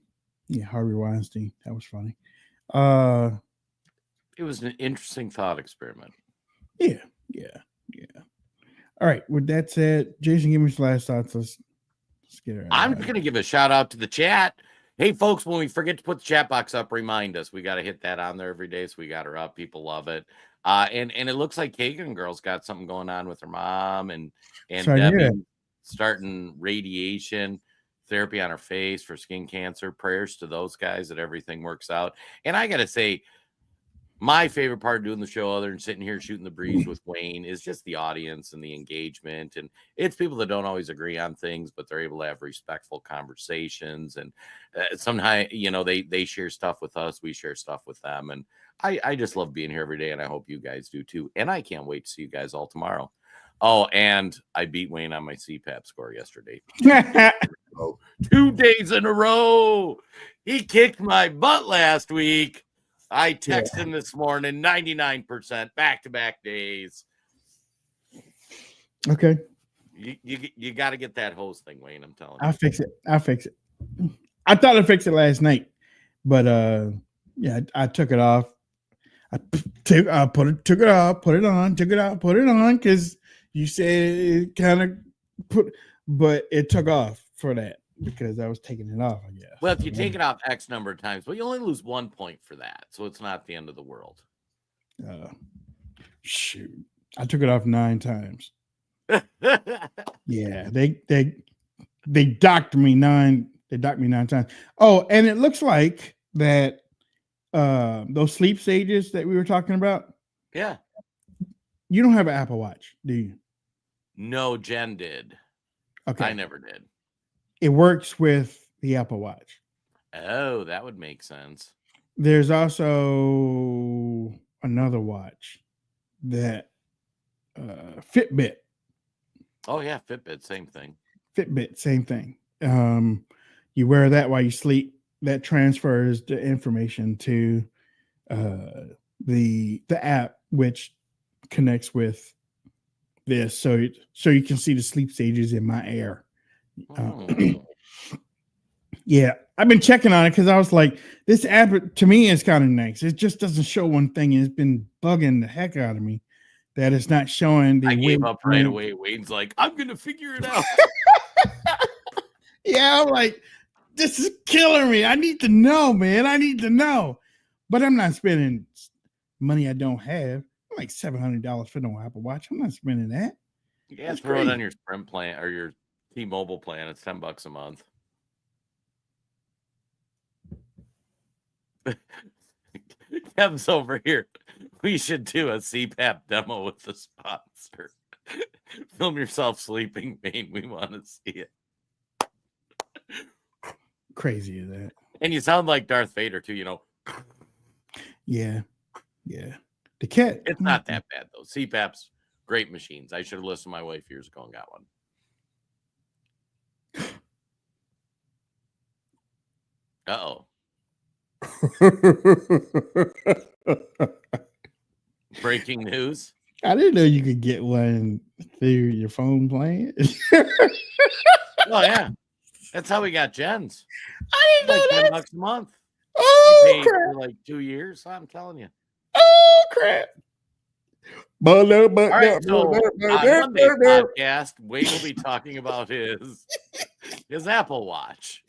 Weinstein. That was funny. It was an interesting thought experiment. Yeah. All right. With that said, Jason, give me his last thoughts. Let's get it. I'm going to give a shout out to the chat. Hey, folks, when we forget to put the chat box up, remind us. We got to hit that on there every day, so we got her up. People love it. And it looks like Kagan Girl's got something going on with her mom and Debbie starting radiation therapy on her face for skin cancer. Prayers to those guys that everything works out. And I got to say, my favorite part of doing the show, other than sitting here shooting the breeze with Wayne, is just the audience and the engagement. And it's people that don't always agree on things, but they're able to have respectful conversations. And sometimes, they share stuff with us. We share stuff with them. And I just love being here every day. And I hope you guys do too. And I can't wait to see you guys all tomorrow. Oh, and I beat Wayne on my CPAP score yesterday. 2 days in a row. He kicked my butt last week. I texted him this morning, 99%, back-to-back days. Okay. You got to get that host thing, Wayne. I'm telling you. I'll fix it. I thought I fixed it last night, but I took it off. Took it off, put it on, took it out, put it on, because you said it kind of but it took off for that because I was taking it off, I guess. Well, if you take it off X number of times, but you only lose 1 point for that, so it's not the end of the world. Shoot, I took it off 9 times. Yeah, they docked me 9. They docked me 9 times. Oh, and it looks like that those sleep stages that we were talking about. Yeah. You don't have an Apple Watch, do you? No, Jen did. Okay. I never did. It works with the Apple Watch. Oh, that would make sense. There's also another watch that Fitbit. Oh, yeah, Fitbit, same thing. Fitbit, same thing. You wear that while you sleep. That transfers the information to the app, which connects with this, so you can see the sleep stages in my Air. Yeah, I've been checking on it because I was like, this app to me is kind of nice. It just doesn't show one thing, and it's been bugging the heck out of me that it's not showing the. I gave up right away. Wayne's like, I'm gonna figure it out. Yeah, I'm like, this is killing me. I need to know, man. I need to know. But I'm not spending money I don't have. I'm like $700 for no Apple Watch. I'm not spending that. Yeah, That's throw it crazy. on your Sprint plan or your T-Mobile plan. It's $10 a month. Kevin's over here. We should do a CPAP demo with the sponsor. Film yourself sleeping, Maine. We want to see it. Crazy is that? And you sound like Darth Vader too, you know. Yeah, yeah. The cat. It's not that bad though. CPAP's great machines. I should have listened to my wife years ago and got one. Breaking news. I didn't know you could get one through your phone plan. Oh yeah, that's how we got Jen's. I didn't Like know that. $10 a month. Oh You paid crap! for like 2 years. I'm telling you. Oh crap! All right, so on Monday's podcast, Wayne will be talking about his Apple Watch.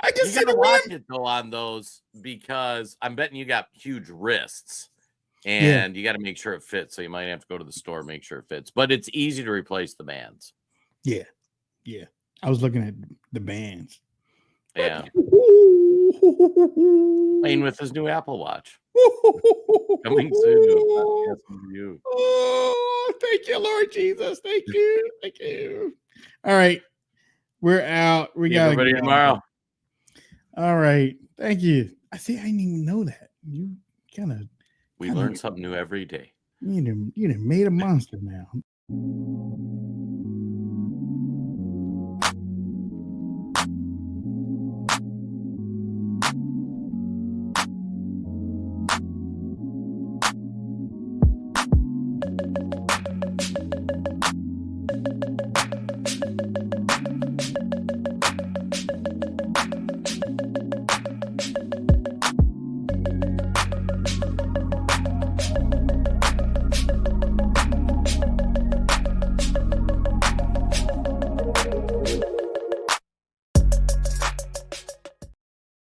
I can You see gotta the watch it though on those because I'm betting you got huge wrists and you got to make sure it fits. So you might have to go to the store, make sure it fits. But it's easy to replace the bands. Yeah. I was looking at the bands. Yeah. Wayne with his new Apple Watch. Coming soon to a podcast near you. Oh, thank you, Lord Jesus. Thank you. Thank you. All right. We're out. We got everybody tomorrow. All right. Thank you. I didn't even know that. You we learn something new every day. You done made a monster now.